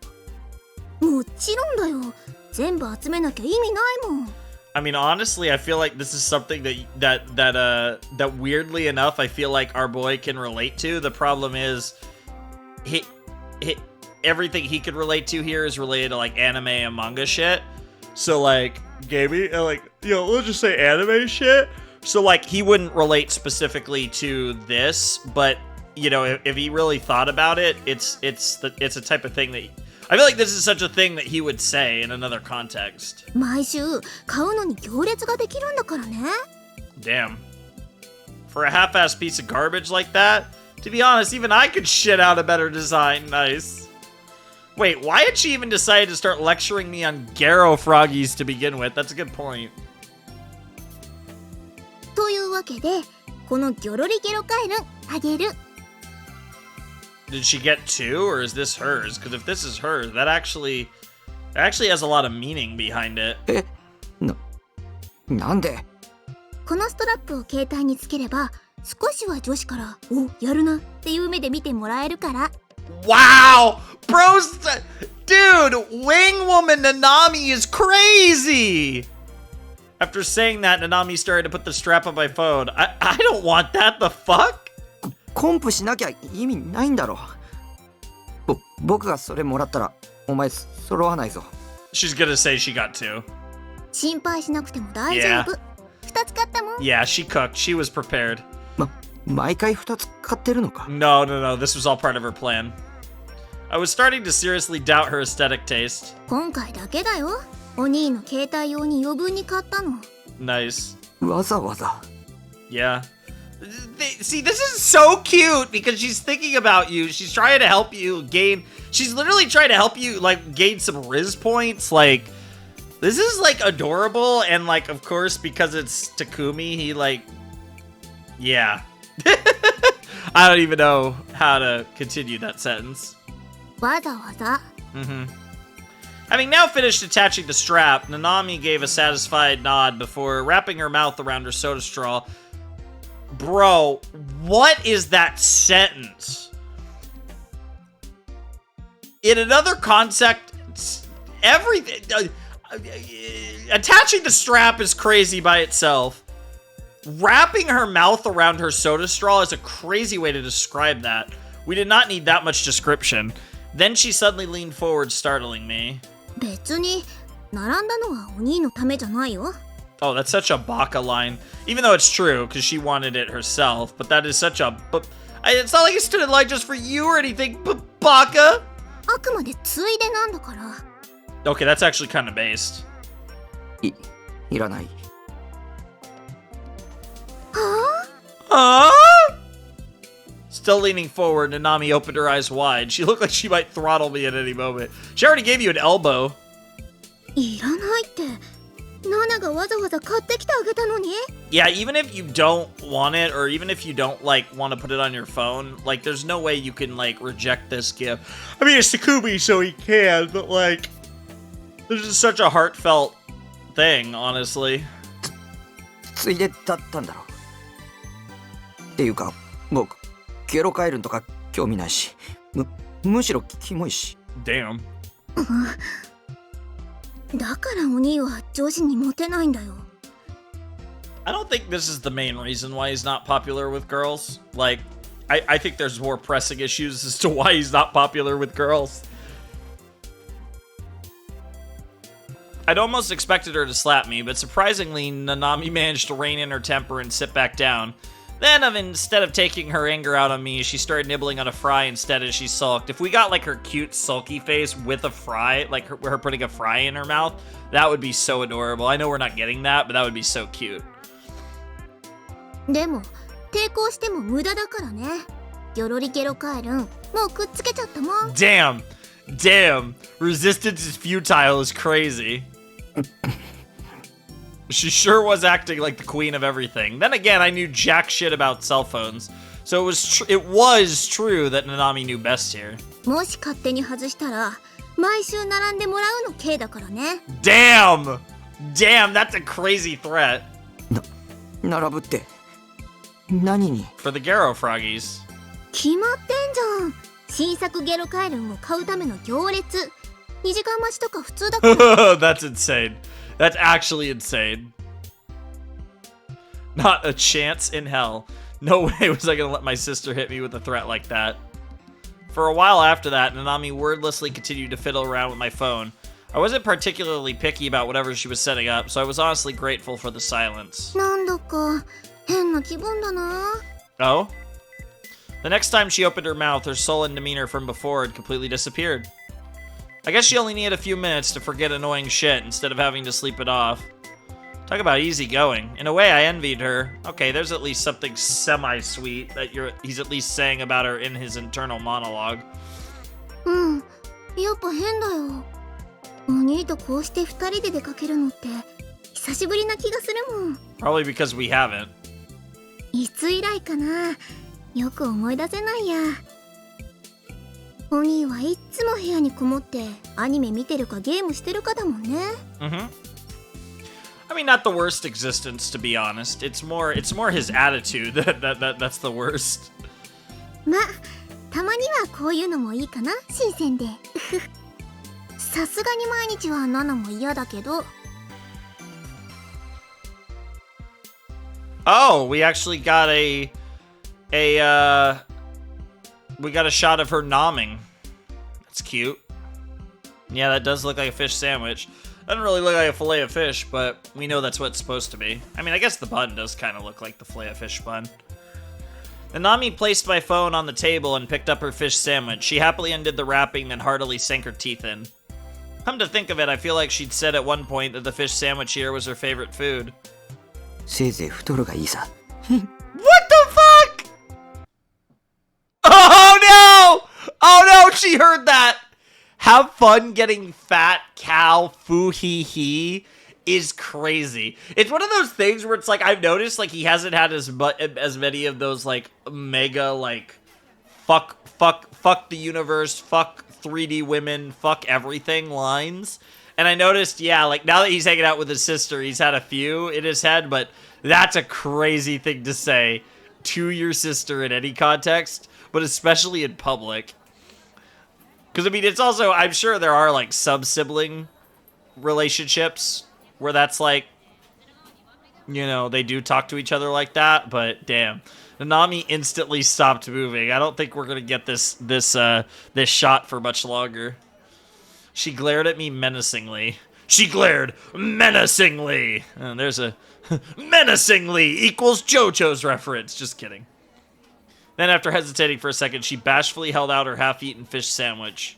もちろんだよ。全部集めなきゃ意味ないもん。I mean, honestly, I feel like this is something that weirdly enough, I feel like our boy can relate to. The problem is, he everything he could relate to here is related to like anime and manga shit. So like gaming and like, you know, we'll just say anime shit. So like he wouldn't relate specifically to this, but you know, if he really thought about it, it's a type of thing that I feel like this is such a thing that he would say in another context. 毎週買うのに行列ができるんだからね。 Damn. For a half-assed piece of garbage like that, to be honest, even I could shit out a better design. Nice. Wait, why had she even decided to start lecturing me on Garo froggies to begin with? That's a good point. というわけで、このギョロリゲロカエルンあげる。 Did she get two, or is this hers? Because if this is hers, that actually has a lot of meaning behind it. なんでこのストラップを携帯につければ、少しは女子から「お、やるな」っていう目で見てもらえるから。 Wow! Bros, dude, Wing Woman Nanami is crazy! After saying that, Nanami started to put the strap on my phone. I don't want that, the fuck? コンプしなきゃ意味ないんだろ。僕がそれもらったらお前揃わないぞ。 She's gonna say she got two. 心配しなくても大丈夫。2つ買ったもん。 Yeah, she cooked. She was prepared. 毎回2つ買ってるのか。 No. This was all part of her plan. I was starting to seriously doubt her aesthetic taste. 今回だけだよ。お兄の携帯用に余分に買ったの。 Nice. わざわざ。 Yeah. See, this is so cute because she's thinking about you. She's trying to help you gain. She's literally trying to help you like gain some Riz points. Like, this is like adorable, and like, of course, because it's Takumi, he like, yeah. I don't even know how to continue that sentence. わざわざ。 Having now finished attaching the strap, Nanami gave a satisfied nod before wrapping her mouth around her soda straw. Bro, what is that sentence? In another context, everything... attaching the strap is crazy by itself. Wrapping her mouth around her soda straw is a crazy way to describe that. We did not need that much description. Then she suddenly leaned forward, startling me. 別に並んだのはお兄のためじゃないよ。 Oh, that's such a Baka line. Even though it's true, because she wanted it herself. But that is such a... It's not like it stood in line just for you or anything, Baka! あくまでついでなんだから。 Okay, that's actually kind of based. いらない。Huh? Still leaning forward, Nanami opened her eyes wide. She looked like she might throttle me at any moment. She already gave you an elbow. いらないって。ナナがわざわざ買ってきてあげたのに。 Yeah, even if you don't want it, or even if you don't, like, want to put it on your phone, like, there's no way you can, like, reject this gift. I mean, it's Takumi, so he can, but, like, this is such a heartfelt thing, honestly. ついでだったんだろ。っていうか、僕、ゲロカエルンとか興味ないし、むしろキモいし。Damn. だからお兄は女子にモテないんだよ。 I don't think this is the main reason why he's not popular with girls. Like, I think there's more pressing issues as to why he's not popular with girls. I'd almost expected her to slap me, but surprisingly, Nanami managed to rein in her temper and sit back down. Then, instead of taking her anger out on me, she started nibbling on a fry instead as she sulked. If we got, like, her cute, sulky face with a fry, like her putting a fry in her mouth, that would be so adorable. I know we're not getting that, but that would be so cute. でも抵抗しても無駄だからね。ギョロリゲロカエルン、もうくっつけちゃったもん。 Damn. Resistance is futile is crazy. She sure was acting like the queen of everything. Then again, I knew jack shit about cell phones. So it was true that Nanami knew best here. もし勝手に外したら毎週並んでもらうの K だからね。 Damn, that's a crazy threat. 並ぶって何に？ For the Garo froggies. 決まってんじゃん。新作ゲロカエルンを買うための行列。2時間待ちとか普通だから。 That's insane. That's actually insane. Not a chance in hell. No way was I gonna let my sister hit me with a threat like that. For a while after that, Nanami wordlessly continued to fiddle around with my phone. I wasn't particularly picky about whatever she was setting up, so I was honestly grateful for the silence. なんだか変な気分だな。 Oh? The next time she opened her mouth, her sullen demeanor from before had completely disappeared. I guess she only needed a few minutes to forget annoying shit instead of having to sleep it off. Talk about easy going. In a way, I envied her. Okay, there's at least something semi-sweet that he's at least saying about her in his internal monologue. うん、やっぱ変だよ。お兄とこうして二人で出かけるのって久しぶりな気がするもん。 Probably because we haven't. いつ以来かな。よく思い出せないや。お兄はいっつも部屋にこもってアニメ見てるかゲームしてるかだもんね。Mm-hmm. I mean, not the worst existence, to be honest. It's more his attitude that's the worst. ま、たまにはこういうのもいいかな、新鮮で。さすがに毎日はナナも嫌だけど。Oh, we actually got we got a shot of her nomming. That's cute. Yeah, that does look like a fish sandwich. Doesn't really look like a fillet of fish, but we know that's what it's supposed to be. I mean, I guess the bun does kind of look like the fillet of fish bun. Nanami placed my phone on the table and picked up her fish sandwich. She happily undid the wrapping, then heartily sank her teeth in. Come to think of it, I feel like she'd said at one point that the fish sandwich here was her favorite food. せいぜい太るがいいさ。 What the fuck? Oh no! Oh no, she heard that! Have fun getting fat, cow, foo hee hee is crazy. It's one of those things where it's like, I've noticed like he hasn't had as many of those like mega like fuck the universe, fuck 3D women, fuck everything lines. And I noticed, yeah, like now that he's hanging out with his sister, he's had a few in his head, but that's a crazy thing to say to your sister in any context, but especially in public. Because, I mean, it's also, I'm sure there are, like, sub-sibling relationships where that's, like, you know, they do talk to each other like that, but damn. Nanami instantly stopped moving. I don't think we're going to get this shot for much longer. She glared at me menacingly. She glared menacingly! And there's a menacingly equals JoJo's reference. Just kidding. Then, after hesitating for a second, she bashfully held out her half-eaten fish sandwich.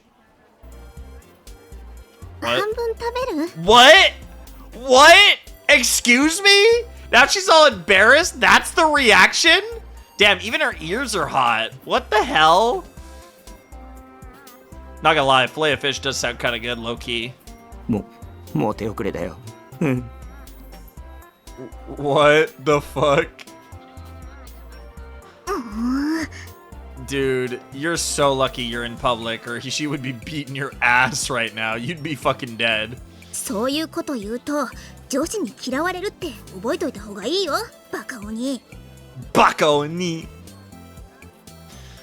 半分食べる？ What? What? Excuse me? Now she's all embarrassed? That's the reaction? Damn, even her ears are hot. What the hell? Not gonna lie, fillet of fish does sound kind of good, low-key. もう手遅れだよ。What the fuck? Dude, you're so lucky you're in public, or she would be beating your ass right now. You'd be fucking dead. そういうこと言うと上司に嫌われるって覚えといた方がいいよ、バカ鬼。バカ鬼.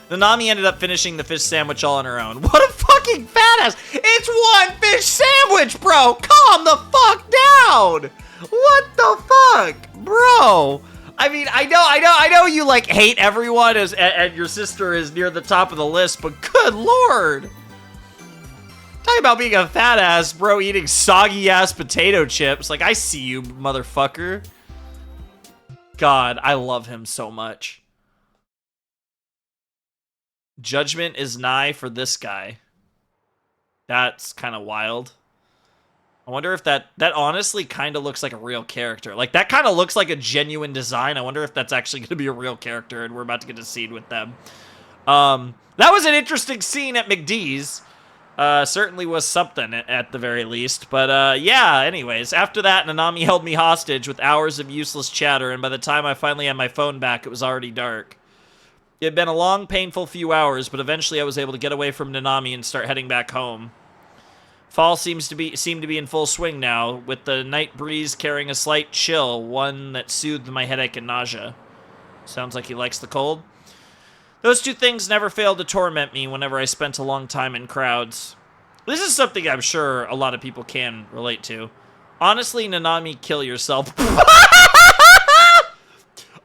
Nanami ended up finishing the fish sandwich all on her own. What a fucking fat ass! It's one fish sandwich, bro! Calm the fuck down! What the fuck? Bro! I mean, I know you, like, hate everyone and your sister is near the top of the list, but good lord! Talking about being a fat ass, bro, eating soggy ass potato chips. Like, I see you, motherfucker. God, I love him so much. Judgment is nigh for this guy. That's kind of wild. I wonder if that honestly kind of looks like a real character. Like, that kind of looks like a genuine design. I wonder if that's actually going to be a real character, and we're about to get a scene with them. That was an interesting scene at McDee's. Certainly was something, at the very least. But, yeah, anyways. After that, Nanami held me hostage with hours of useless chatter, and by the time I finally had my phone back, it was already dark. It had been a long, painful few hours, but eventually I was able to get away from Nanami and start heading back home. Fall seemed to be in full swing now, with the night breeze carrying a slight chill, one that soothed my headache and nausea. Sounds like he likes the cold. Those two things never failed to torment me whenever I spent a long time in crowds. This is something I'm sure a lot of people can relate to. Honestly, Nanami, kill yourself.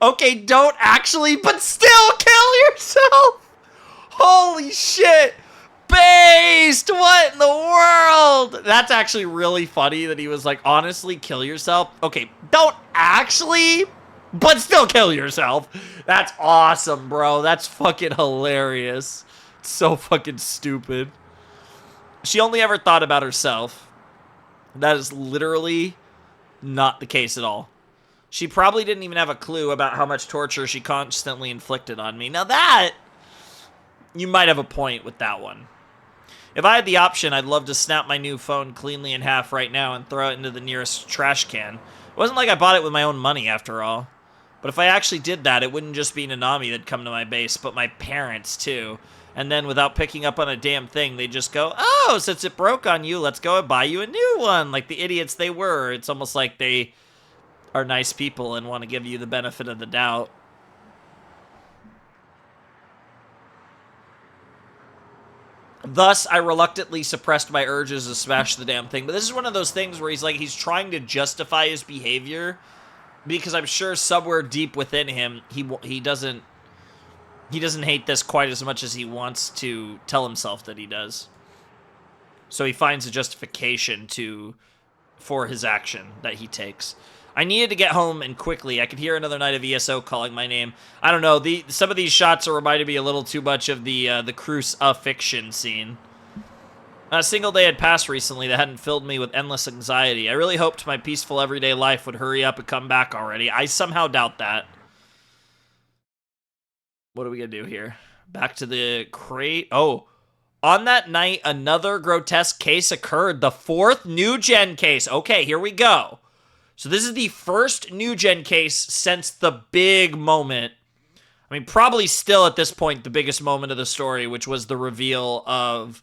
Okay, don't actually, but still kill yourself! Holy shit! Based! What in the world? That's actually really funny that he was like, honestly, kill yourself. Okay, don't actually, but still kill yourself. That's awesome, bro. That's fucking hilarious. It's so fucking stupid. She only ever thought about herself. That is literally not the case at all. She probably didn't even have a clue about how much torture she constantly inflicted on me. Now that, you might have a point with that one. If I had the option, I'd love to snap my new phone cleanly in half right now and throw it into the nearest trash can. It wasn't like I bought it with my own money, after all. But if I actually did that, it wouldn't just be Nanami that'd come to my base, but my parents, too. And then, without picking up on a damn thing, they'd just go, oh, since it broke on you, let's go and buy you a new one. Like the idiots they were. It's almost like they are nice people and want to give you the benefit of the doubt. Thus, I reluctantly suppressed my urges to smash the damn thing. But this is one of those things where he's trying to justify his behavior, because I'm sure somewhere deep within him, he doesn't hate this quite as much as he wants to tell himself that he does. So he finds a justification for his action that he takes. I needed to get home and quickly. I could hear another night of ESO calling my name. I don't know. Some of these shots are reminding me a little too much of the Cruise fiction scene. A single day had passed recently that hadn't filled me with endless anxiety. I really hoped my peaceful everyday life would hurry up and come back already. I somehow doubt that. What are we gonna do here? Back to the crate. Oh, on that night, another grotesque case occurred. The 4th new-gen case. Okay, here we go. So this is the first new-gen case since the big moment. I mean, probably still at this point the biggest moment of the story, which was the reveal of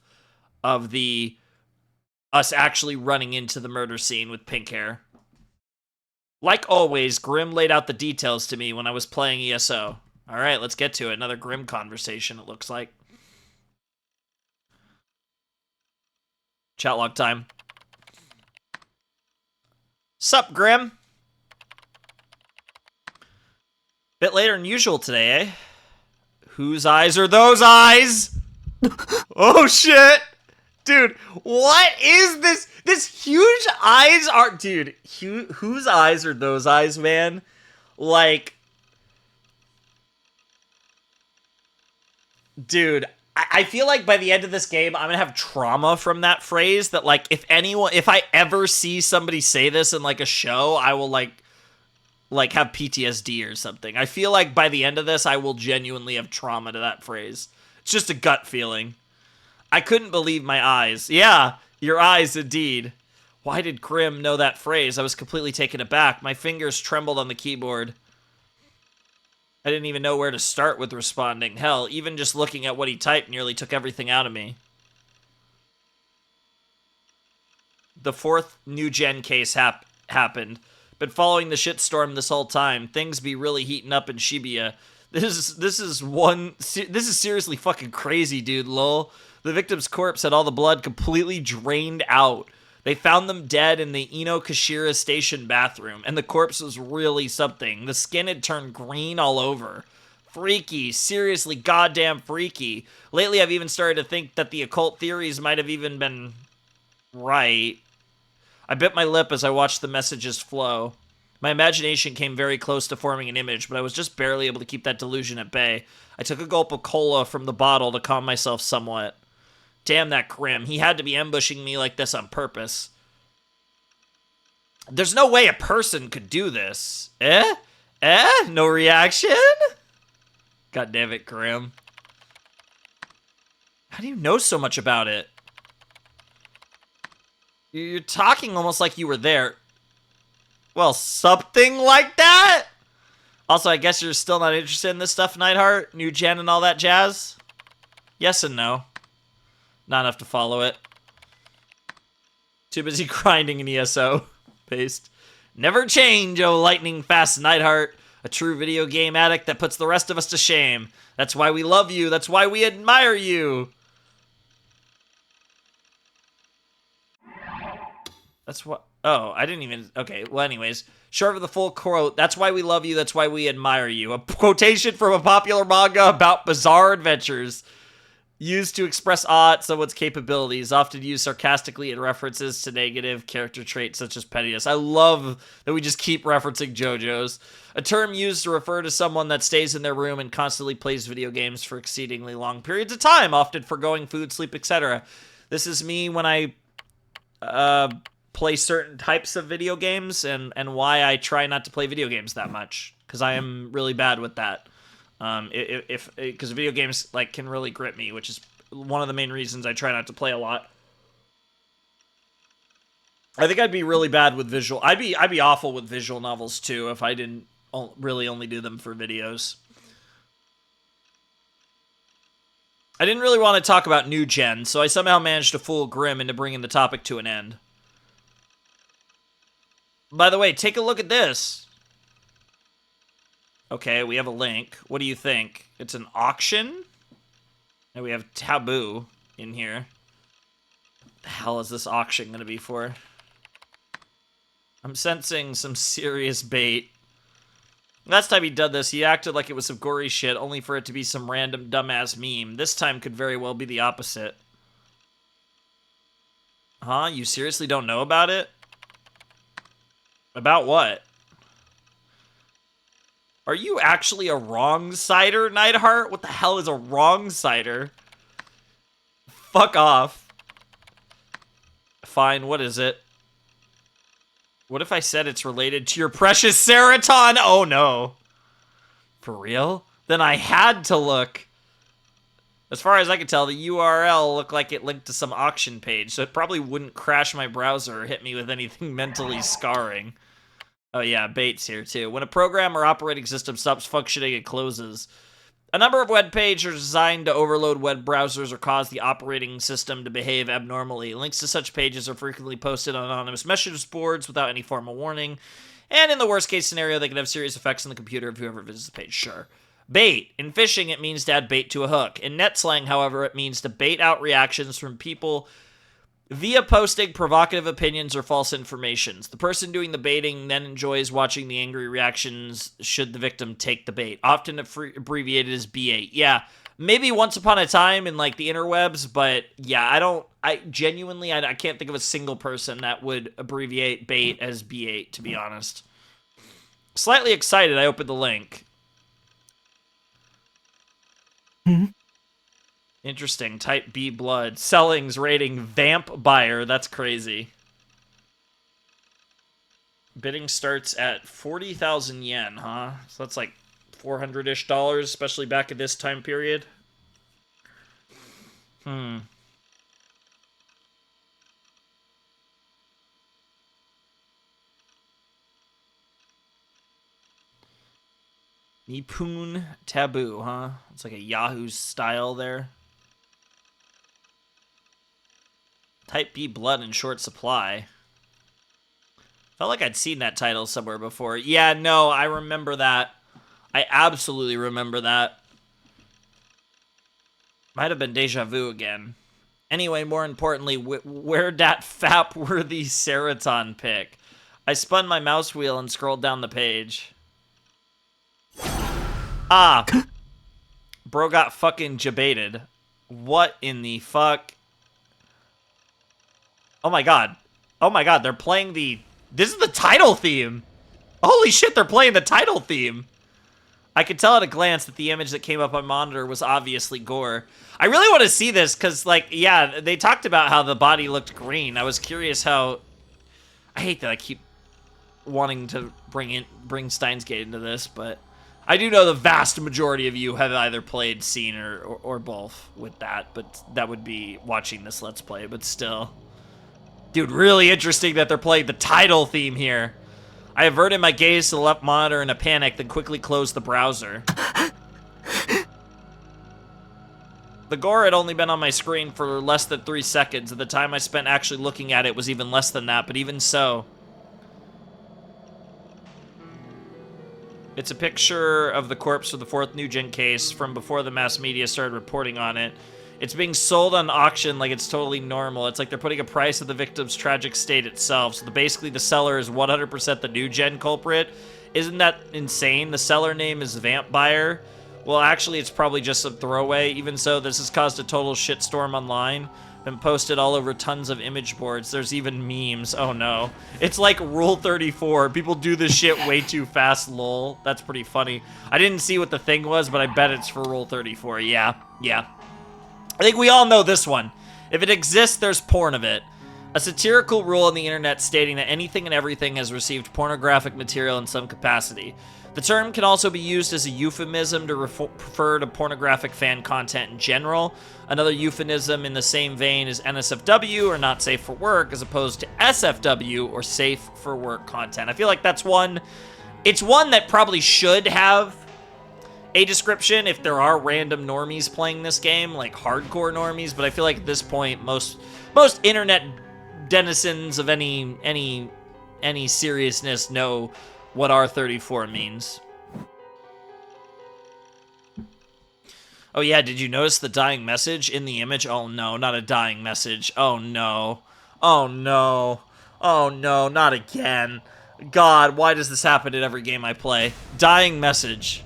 us actually running into the murder scene with pink hair. Like always, Grim laid out the details to me when I was playing ESO. All right, let's get to it. Another Grim conversation, it looks like. Chat log time. Sup, Grim? Bit later than usual today, eh? Whose eyes are those eyes? Oh, shit! Dude, what is this? This huge eyes are... Dude, whose eyes are those eyes, man? Like... Dude, I feel like by the end of this game, I'm gonna have trauma from that phrase that, like, if I ever see somebody say this in, like, a show, I will, like have PTSD or something. I feel like by the end of this, I will genuinely have trauma to that phrase. It's just a gut feeling. I couldn't believe my eyes. Yeah, your eyes, indeed. Why did Grim know that phrase? I was completely taken aback. My fingers trembled on the keyboard. I didn't even know where to start with responding. Hell, even just looking at what he typed nearly took everything out of me. The 4th new-gen case happened. Been following the shitstorm this whole time. Things be really heating up in Shibuya. This is seriously fucking crazy, dude, lol. The victim's corpse had all the blood completely drained out. They found them dead in the Inokashira station bathroom, and the corpse was really something. The skin had turned green all over. Freaky, seriously goddamn freaky. Lately, I've even started to think that the occult theories might have even been right. I bit my lip as I watched the messages flow. My imagination came very close to forming an image, but I was just barely able to keep that delusion at bay. I took a gulp of cola from the bottle to calm myself somewhat. Damn that Grim. He had to be ambushing me like this on purpose. There's no way a person could do this. Eh? No reaction? God damn it, Grim. How do you know so much about it? You're talking almost like you were there. Well, something like that? Also, I guess you're still not interested in this stuff, Nightheart? New gen and all that jazz? Yes and no. Not enough to follow it. Too busy grinding in ESO. Paste. Never change, oh lightning fast Nightheart. A true video game addict that puts the rest of us to shame. That's why we love you. That's why we admire you. That's what... Oh, I didn't even... Okay, well, anyways. Short of the full quote, "That's why we love you, that's why we admire you." A quotation from a popular manga about bizarre adventures used to express awe at someone's capabilities, often used sarcastically in references to negative character traits such as pettiness. I love that we just keep referencing JoJo's. A term used to refer to someone that stays in their room and constantly plays video games for exceedingly long periods of time, often forgoing food, sleep, etc. This is me when I play certain types of video games, and why I try not to play video games that much, because I am really bad with that. Because video games like can really grip me, which is one of the main reasons I try not to play a lot. I think I'd be really bad with visual. I'd be awful with visual novels too if I didn't really only do them for videos. I didn't really want to talk about new gen, so I somehow managed to fool Grimm into bringing the topic to an end. By the way, take a look at this. Okay, we have a link. What do you think? It's an auction? And we have Taboo in here. What the hell is this auction going to be for? I'm sensing some serious bait. Last time he did this, he acted like it was some gory shit, only for it to be some random dumbass meme. This time could very well be the opposite. Huh? You seriously don't know about it? About what? Are you actually a wrong-sider, Nightheart? What the hell is a wrong-sider? Fuck off. Fine, what is it? What if I said it's related to your precious Seraton? Oh no. For real? Then I had to look. As far as I could tell, the URL looked like it linked to some auction page, so it probably wouldn't crash my browser or hit me with anything mentally scarring. Oh yeah, bait's here too. When a program or operating system stops functioning, it closes. A number of web pages are designed to overload web browsers or cause the operating system to behave abnormally. Links to such pages are frequently posted on anonymous message boards without any formal warning. And in the worst case scenario, they can have serious effects on the computer of whoever visits the page. Sure. Bait. In phishing, it means to add bait to a hook. In net slang, however, it means to bait out reactions from people via posting provocative opinions or false informations. The person doing the baiting then enjoys watching the angry reactions should the victim take the bait, often abbreviated as B8. Yeah, maybe once upon a time in like the interwebs, but yeah, I genuinely can't think of a single person that would abbreviate bait as B8, to be honest. Slightly excited, I opened the link. Interesting. Type B blood. Sellings rating vamp buyer. That's crazy. Bidding starts at 40,000 yen, huh? So that's like $400-ish, especially back at this time period. Nippon Taboo, huh? It's like a Yahoo style there. Type B blood in short supply. Felt like I'd seen that title somewhere before. Yeah, no, I remember that. I absolutely remember that. Might have been deja vu again. Anyway, more importantly, where'd that fap-worthy Seraton pick? I spun my mouse wheel and scrolled down the page. Ah. Bro got fucking jebaited. What in the fuck? Oh my god. Oh my god, they're playing the... This is the title theme! Holy shit, they're playing the title theme! I could tell at a glance that the image that came up on monitor was obviously gore. I really want to see this, because, like, yeah, they talked about how the body looked green. I was curious how... I hate that I keep wanting to bring Steins Gate into this, but... I do know the vast majority of you have either played, seen, or both with that, but that would be watching this Let's Play, but still... Dude, really interesting that they're playing the title theme here. I averted my gaze to the left monitor in a panic, then quickly closed the browser. The gore had only been on my screen for less than 3 seconds, and the time I spent actually looking at it was even less than that, but even so. It's a picture of the corpse of the 4th New Gen case from before the mass media started reporting on it. It's being sold on auction like it's totally normal. It's like they're putting a price of the victim's tragic state itself. So basically the seller is 100% the new gen culprit. Isn't that insane? The seller name is Vampire. Well, actually, it's probably just a throwaway. Even so, this has caused a total shitstorm online. Been posted all over tons of image boards. There's even memes. Oh no. It's like Rule 34. People do this shit way too fast, lol. That's pretty funny. I didn't see what the thing was, but I bet it's for Rule 34. Yeah. I think we all know this one. If it exists, there's porn of it. A satirical rule on the internet stating that anything and everything has received pornographic material in some capacity. The term can also be used as a euphemism to refer to pornographic fan content in general. Another euphemism in the same vein is NSFW, or not safe for work, as opposed to SFW, or safe for work content. I feel like that's one. It's one that probably should have a description if there are random normies playing this game, like hardcore normies, but I feel like at this point, most internet denizens of any seriousness know what R34 means. Oh yeah, did you notice the dying message in the image? Oh no, not a dying message. Oh no. Oh no. Oh no, not again. God, why does this happen in every game I play? Dying message.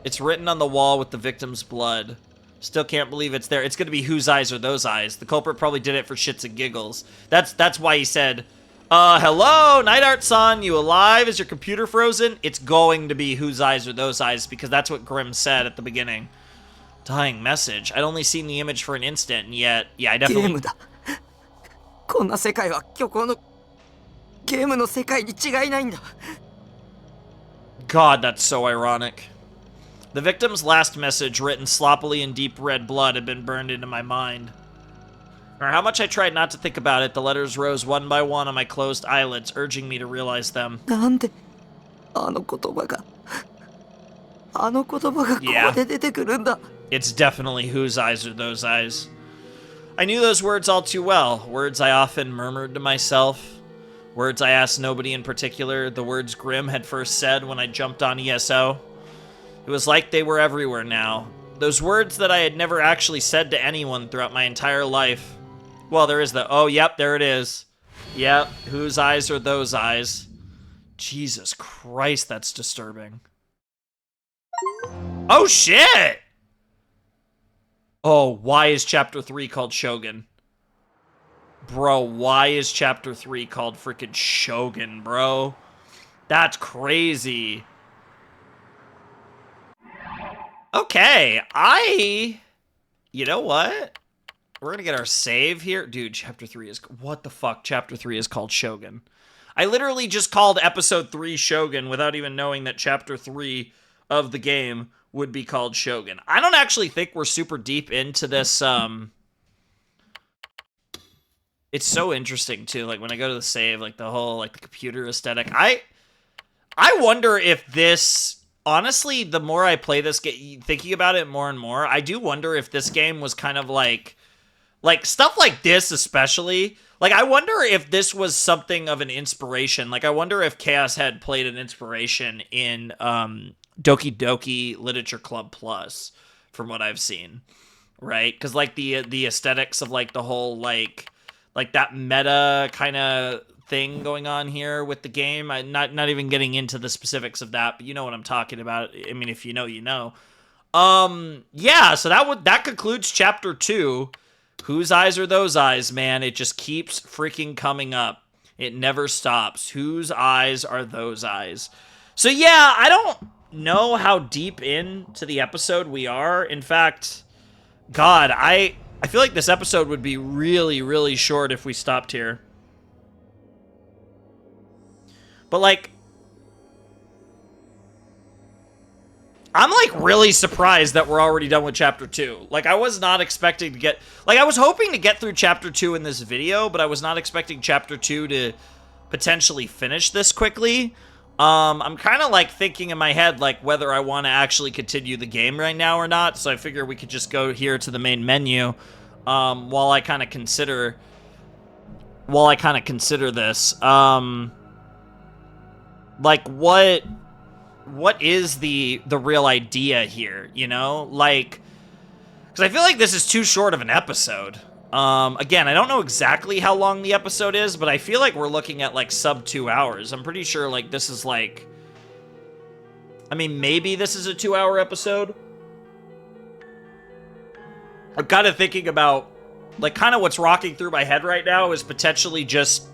It's written on the wall with the victim's blood. Still can't believe it's there. It's gonna be whose eyes are those eyes. The culprit probably did it for shits and giggles. That's why he said, hello, Night Art-san, you alive? Is your computer frozen? It's going to be whose eyes are those eyes, because that's what Grimm said at the beginning. Dying message. I'd only seen the image for an instant, and yet, yeah, I definitely... ゲームだ。こんな世界は虚構のゲームの世界に違いないんだ。 God, that's so ironic. The victim's last message, written sloppily in deep red blood, had been burned into my mind. No matter how much I tried not to think about it, the letters rose one by one on my closed eyelids, urging me to realize them. なんであの言葉がここで出てくるんだ。 It's definitely whose eyes are those eyes. I knew those words all too well, words I often murmured to myself, words I asked nobody in particular, the words Grimm had first said when I jumped on ESO. It was like they were everywhere now. Those words that I had never actually said to anyone throughout my entire life. Well, there is the, oh, yep, there it is. Yep, whose eyes are those eyes? Jesus Christ, that's disturbing. Oh, shit! Oh, why is Chapter 3 called Shogun? Bro, why is Chapter 3 called freaking Shogun, bro? That's crazy. Okay, you know what? We're gonna get our save here. Dude, Chapter 3 is... What the fuck? Chapter 3 is called Shogun. I literally just called Episode 3 Shogun without even knowing that Chapter 3 of the game would be called Shogun. I don't actually think we're super deep into this, It's so interesting, too. Like, when I go to the save, like, the whole, like, the computer aesthetic. I wonder if this... Honestly, the more I play this game, thinking about it more and more, I do wonder if this game was kind of like stuff like this especially. Like, I wonder if this was something of an inspiration. Like, I wonder if ChäoS had played an inspiration in Doki Doki Literature Club Plus, from what I've seen, right? Because like the aesthetics of like the whole like that meta kind of thing going on here with the game. I'm not even getting into the specifics of that, but you know what I'm talking about. I mean, if you know, you know. Yeah, so that concludes Chapter 2. Whose eyes are those eyes, man? It just keeps freaking coming up. It never stops. Whose eyes are those eyes? So yeah, I don't know how deep into the episode we are. In fact, God, I feel like this episode would be really, really short if we stopped here. But, like, I'm, like, really surprised that we're already done with Chapter 2. Like, I was not expecting to get... Like, I was hoping to get through Chapter 2 in this video, but I was not expecting Chapter 2 to potentially finish this quickly. I'm kind of, like, thinking in my head, like, whether I want to actually continue the game right now or not, so I figure we could just go here to the main menu, while I kind of consider this. Like, what is the real idea here, you know? Like, Because I feel like this is too short of an episode. Again, I don't know exactly how long the episode is, but I feel like we're looking at, like, sub 2 hours. I'm pretty sure, like, this is, like... I mean, maybe this is a 2-hour episode. I'm kind of thinking about, like, kind of what's rocking through my head right now is potentially just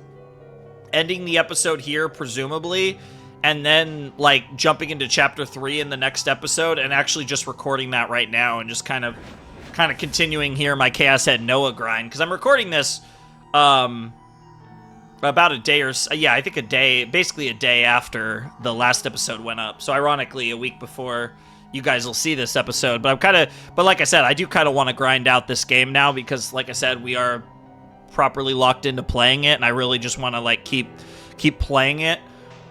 ending the episode here, presumably, and then, like, jumping into Chapter 3 in the next episode and actually just recording that right now and just kind of continuing here my Chaos Head Noah grind, because I'm recording this about a day or so, yeah, I think a day, basically a day after the last episode went up. So ironically, a week before you guys will see this episode. But but like I said, I do kind of want to grind out this game now because, like I said, we are properly locked into playing it, and I really just want to, like, keep playing it.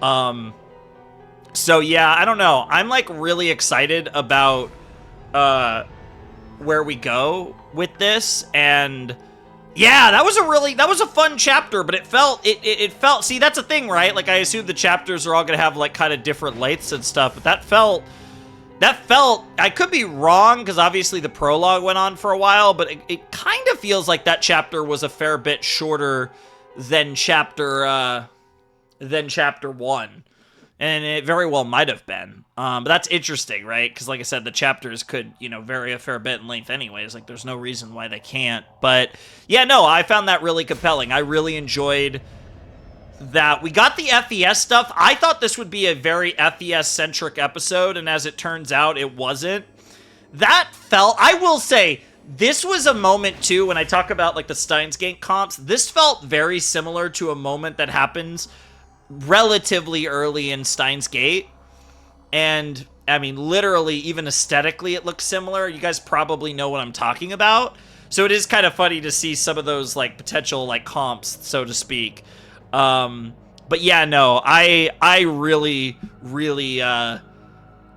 So yeah, I don't know. I'm, like, really excited about where we go with this, and yeah, that was a fun chapter, but it felt, see, that's a thing, right? Like, I assume the chapters are all gonna have, like, kind of different lengths and stuff, but that felt, I could be wrong, because obviously the prologue went on for a while, but it kind of feels like that chapter was a fair bit shorter than chapter 1. And it very well might have been. But that's interesting, right? Because like I said, the chapters could, you know, vary a fair bit in length anyways. Like, there's no reason why they can't. But, yeah, no, I found that really compelling. I really enjoyed that. We got the FES stuff. I thought this would be a very FES-centric episode, and as it turns out, it wasn't. That felt... I will say, this was a moment, too, when I talk about, like, the Steins Gate comps. This felt very similar to a moment that happens relatively early in Steins Gate, and I mean, literally, even aesthetically, it looks similar. You guys probably know what I'm talking about, so it is kind of funny to see some of those, like, potential, like, comps, so to speak. But yeah, no, I'm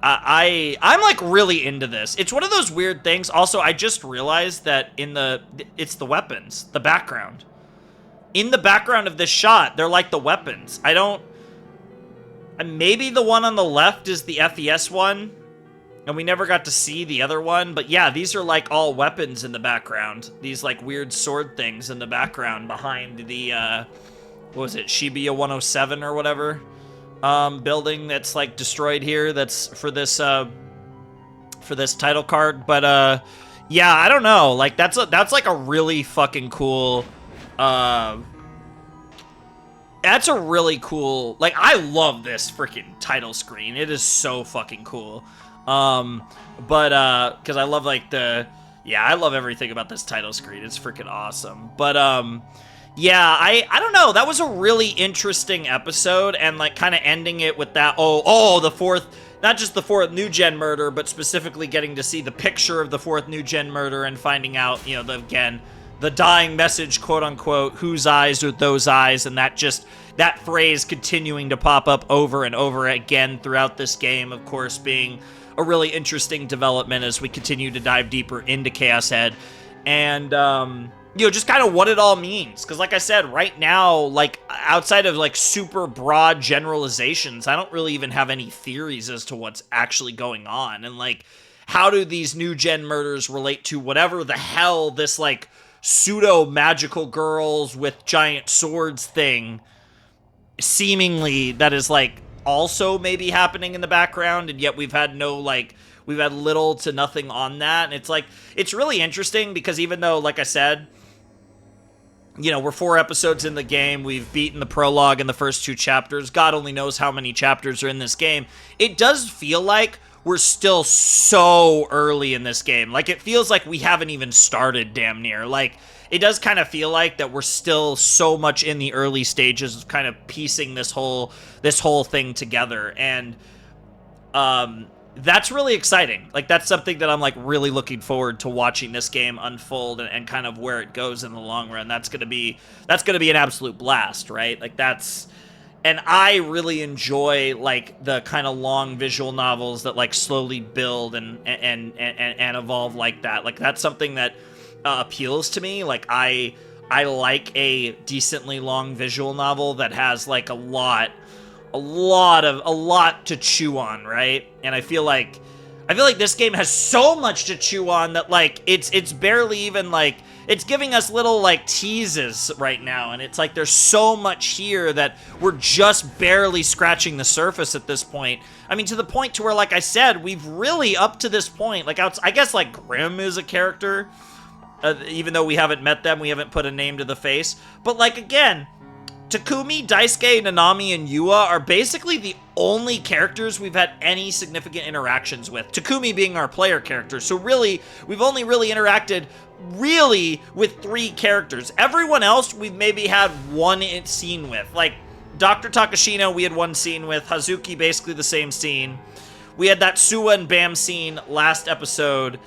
like really into this. It's one of those weird things. Also, I just realized that it's the weapons, the background. In the background of this shot, they're like the weapons. Maybe the one on the left is the FES one, and we never got to see the other one, but yeah, these are like all weapons in the background. These like weird sword things in the background behind the, what was it, Shibuya 107 or whatever, building that's like destroyed here, that's for this title card. But, yeah, I don't know, like, that's like a really fucking cool, that's a really cool, like, I love this freaking title screen. It is so fucking cool. Because I love, like, I love everything about this title screen. It's freaking awesome. But, yeah, I don't know. That was a really interesting episode, and, like, kind of ending it with that, the fourth, not just the fourth New Gen murder, but specifically getting to see the picture of the fourth New Gen murder and finding out, you know, the dying message, quote-unquote, whose eyes are those eyes, and that phrase continuing to pop up over and over again throughout this game, of course, being a really interesting development as we continue to dive deeper into Chaos Head, and, you know, just kind of what it all means, because like I said, right now, like, outside of, like, super broad generalizations, I don't really even have any theories as to what's actually going on, and, like, how do these New Gen murders relate to whatever the hell this, like, pseudo-magical girls with giant swords thing seemingly that is, like, also maybe happening in the background, and yet we've had little to nothing on that. And it's like, it's really interesting because even though, like I said, you know, we're 4 episodes in the game, we've beaten the prologue in the first 2 chapters, God only knows how many chapters are in this game, it does feel like we're still so early in this game. Like, it feels like we haven't even started, damn near. Like, it does kind of feel like that we're still so much in the early stages of kind of piecing this whole thing together. And that's really exciting. Like, that's something that I'm, like, really looking forward to watching this game unfold and kind of where it goes in the long run. That's gonna be an absolute blast, right? Like, and I really enjoy, like, the kind of long visual novels that, like, slowly build and evolve like that. Like, that's something that appeals to me. Like, I like a decently long visual novel that has, like, a lot to chew on, right? And I feel like I feel like this game has so much to chew on that, like, it's barely even, like, it's giving us little, like, teases right now, and it's like there's so much here that we're just barely scratching the surface at this point. I mean, to the point to where, like I said, we've really, up to this point, like, I guess, like, Grimm is a character, even though we haven't met them, we haven't put a name to the face, but, like, again, Takumi, Daisuke, Nanami, and Yua are basically the only characters we've had any significant interactions with. Takumi being our player character. So really, we've only really interacted really with 3 characters. Everyone else we've maybe had one scene with. Like, Dr. Takashino we had one scene with. Hazuki basically the same scene. We had that Suwa and Bam scene last episode.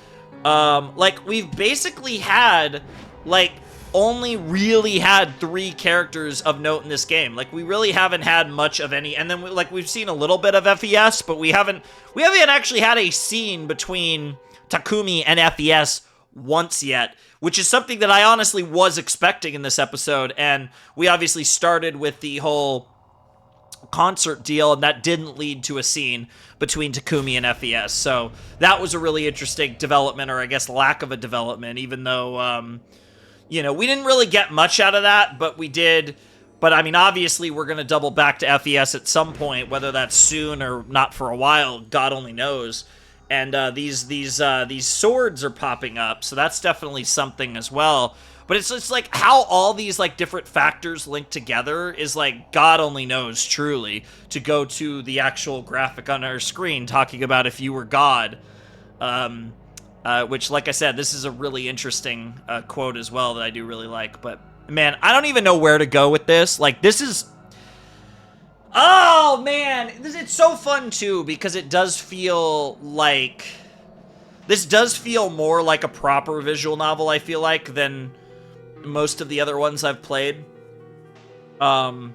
Like, we've basically had, like, only really had 3 characters of note in this game. Like, we really haven't had much of any, and then we've seen a little bit of FES, but we haven't actually had a scene between Takumi and FES once yet, which is something that I honestly was expecting in this episode. And we obviously started with the whole concert deal, and that didn't lead to a scene between Takumi and FES. So that was a really interesting development, or I guess lack of a development, even though you know, we didn't really get much out of that, but we did. But, I mean, obviously, we're going to double back to FES at some point, whether that's soon or not for a while, God only knows. And these swords are popping up, so that's definitely something as well. But it's like how all these, like, different factors link together is, like, God only knows, truly, to go to the actual graphic on our screen talking about if you were God. Which, like I said, this is a really interesting quote as well that I do really like. But, man, I don't even know where to go with this. Like, this is... Oh, man! It's so fun, too, because it does feel like... This does feel more like a proper visual novel, I feel like, than most of the other ones I've played. In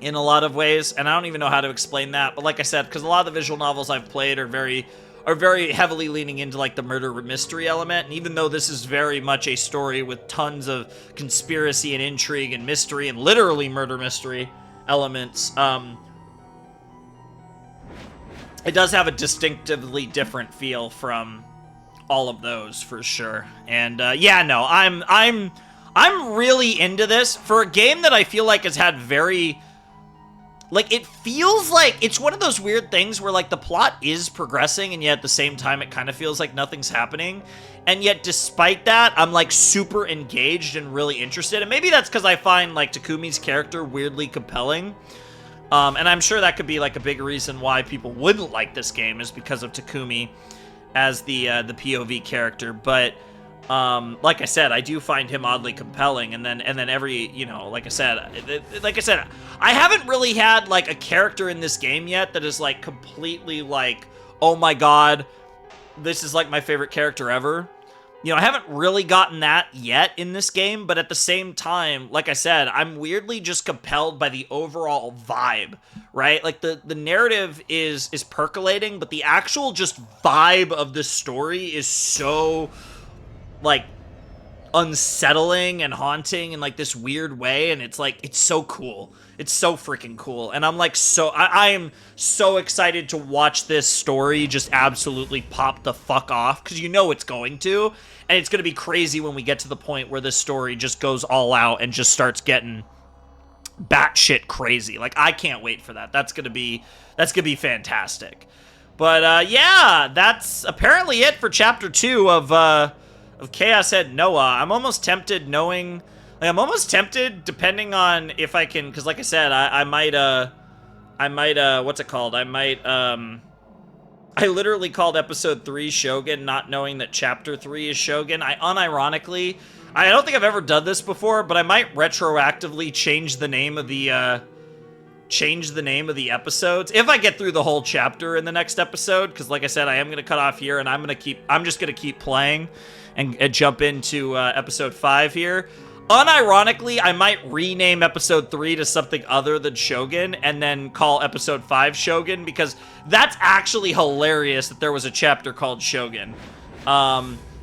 a lot of ways. And I don't even know how to explain that. But like I said, because a lot of the visual novels I've played are very heavily leaning into, like, the murder mystery element, and even though this is very much a story with tons of conspiracy and intrigue and mystery and literally murder mystery elements, it does have a distinctively different feel from all of those, for sure. And, yeah, no, I'm really into this for a game that I feel like has had very... Like, it feels like it's one of those weird things where, like, the plot is progressing, and yet at the same time it kind of feels like nothing's happening. And yet, despite that, I'm, like, super engaged and really interested. And maybe that's because I find, like, Takumi's character weirdly compelling. And I'm sure that could be, like, a big reason why people wouldn't like this game is because of Takumi as the POV character. But... like I said, I do find him oddly compelling, and then every, you know, like I said, I haven't really had, like, a character in this game yet that is, like, completely, like, oh my god, this is, like, my favorite character ever. You know, I haven't really gotten that yet in this game, but at the same time, like I said, I'm weirdly just compelled by the overall vibe, right? Like, the narrative is percolating, but the actual just vibe of the story is so... like, unsettling and haunting in, like, this weird way, and it's, like, it's so cool. It's so freaking cool, and I'm, like, I am so excited to watch this story just absolutely pop the fuck off, because you know it's going to, and it's going to be crazy when we get to the point where this story just goes all out and just starts getting batshit crazy. Like, I can't wait for that. That's gonna be fantastic. But, yeah, that's apparently it for Chapter 2 of ChäoS at Noah. I'm almost tempted knowing... Like, I'm almost tempted, depending on if I can... Because, like I said, I might, what's it called? I literally called Episode 3 Shogun, not knowing that Chapter 3 is Shogun. I unironically... I don't think I've ever done this before, but I might retroactively change the name of the episodes if I get through the whole chapter in the next episode, because like I said, I am going to cut off here, and I'm just going to keep playing and jump into episode 5 here. Unironically, I might rename episode 3 to something other than Shogun and then call episode 5 Shogun, because that's actually hilarious that there was a chapter called Shogun.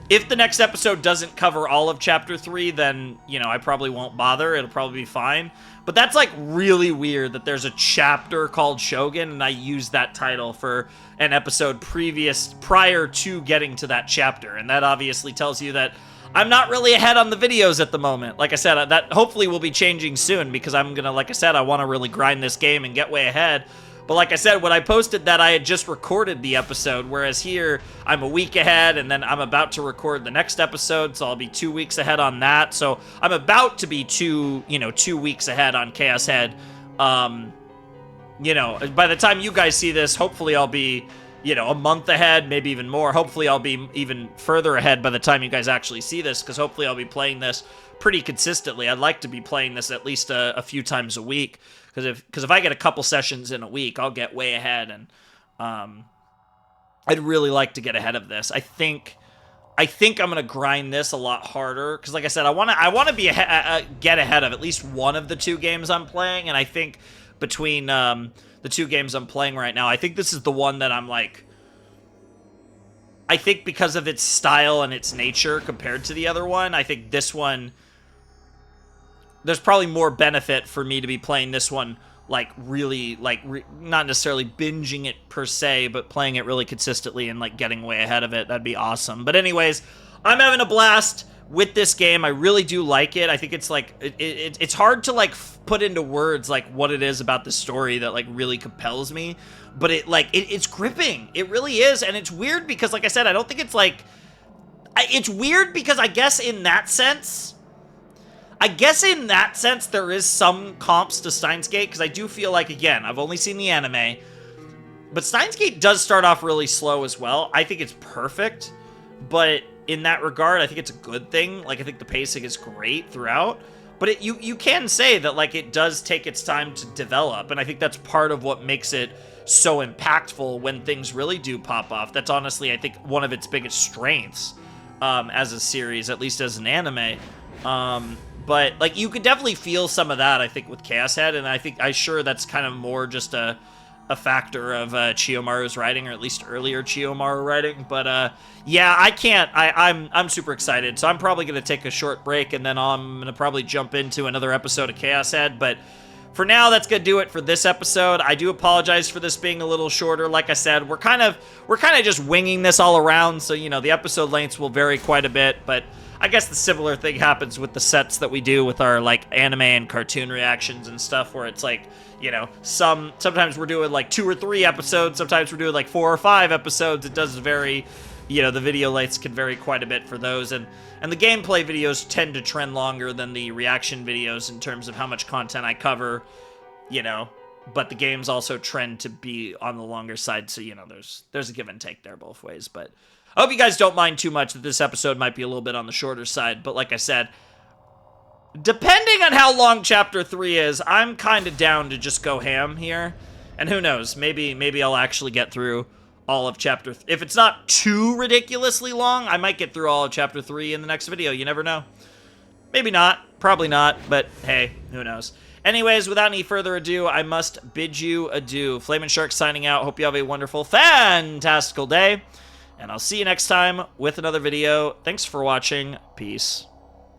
If the next episode doesn't cover all of chapter 3, then, you know, I probably won't bother. It'll probably be fine. But that's like really weird that there's a chapter called Shogun and I used that title for an episode prior to getting to that chapter. And that obviously tells you that I'm not really ahead on the videos at the moment. Like I said, that hopefully will be changing soon because I'm gonna, like I said, I want to really grind this game and get way ahead. But like I said, when I posted that, I had just recorded the episode, whereas here, I'm a week ahead, and then I'm about to record the next episode, so I'll be 2 weeks ahead on that. So I'm about to be 2 weeks ahead on ChäoS Head. By the time you guys see this, hopefully I'll be, a month ahead, maybe even more. Hopefully I'll be even further ahead by the time you guys actually see this, because hopefully I'll be playing this pretty consistently. I'd like to be playing this at least a few times a week. Because if I get a couple sessions in a week, I'll get way ahead, and I'd really like to get ahead of this. I think I'm gonna grind this a lot harder because, like I said, I want to be get ahead of at least one of the 2 games I'm playing, and I think between the 2 games I'm playing right now, I think this is the one that I'm like. I think because of its style and its nature compared to the other one, I think this one. There's probably more benefit for me to be playing this one, like, really, like, not necessarily binging it per se, but playing it really consistently and, like, getting way ahead of it. That'd be awesome. But anyways, I'm having a blast with this game. I really do like it. I think it's, like, it's hard to, like, put into words, like, what it is about the story that, like, really compels me. But it's gripping. It really is. And it's weird because, like I said, I don't think it's, like... It's weird because I guess in that sense... there is some comps to Steins Gate, because I do feel like, again, I've only seen the anime, but Steins Gate does start off really slow as well. I think it's perfect, but in that regard, I think it's a good thing. Like, I think the pacing is great throughout, but you can say that, like, it does take its time to develop, and I think that's part of what makes it so impactful when things really do pop off. That's honestly, I think, one of its biggest strengths as a series, at least as an anime. But, like, you could definitely feel some of that, I think, with ChäoS Head, and I'm sure that's kind of more just a factor of Chiyomaru's writing, or at least earlier Chiyomaru writing. But, yeah, I'm super excited, so I'm probably going to take a short break, and then I'm going to probably jump into another episode of ChäoS Head. But for now, that's going to do it for this episode. I do apologize for this being a little shorter. Like I said, we're kind of just winging this all around, so, the episode lengths will vary quite a bit, but... I guess the similar thing happens with the sets that we do with our, like, anime and cartoon reactions and stuff, where it's like, sometimes we're doing, like, 2 or 3 episodes, sometimes we're doing, like, 4 or 5 episodes. It does vary, the video lengths can vary quite a bit for those, and the gameplay videos tend to trend longer than the reaction videos in terms of how much content I cover, but the games also trend to be on the longer side, so, there's a give and take there both ways, but... I hope you guys don't mind too much that this episode might be a little bit on the shorter side, but like I said, depending on how long Chapter 3 is, I'm kind of down to just go ham here. And who knows, maybe I'll actually get through all of Chapter 3. If it's not too ridiculously long, I might get through all of Chapter 3 in the next video. You never know. Maybe not. Probably not, but hey, who knows. Anyways, without any further ado, I must bid you adieu. Flamin' Shark signing out. Hope you have a wonderful, fantastical day. And I'll see you next time with another video. Thanks for watching. Peace.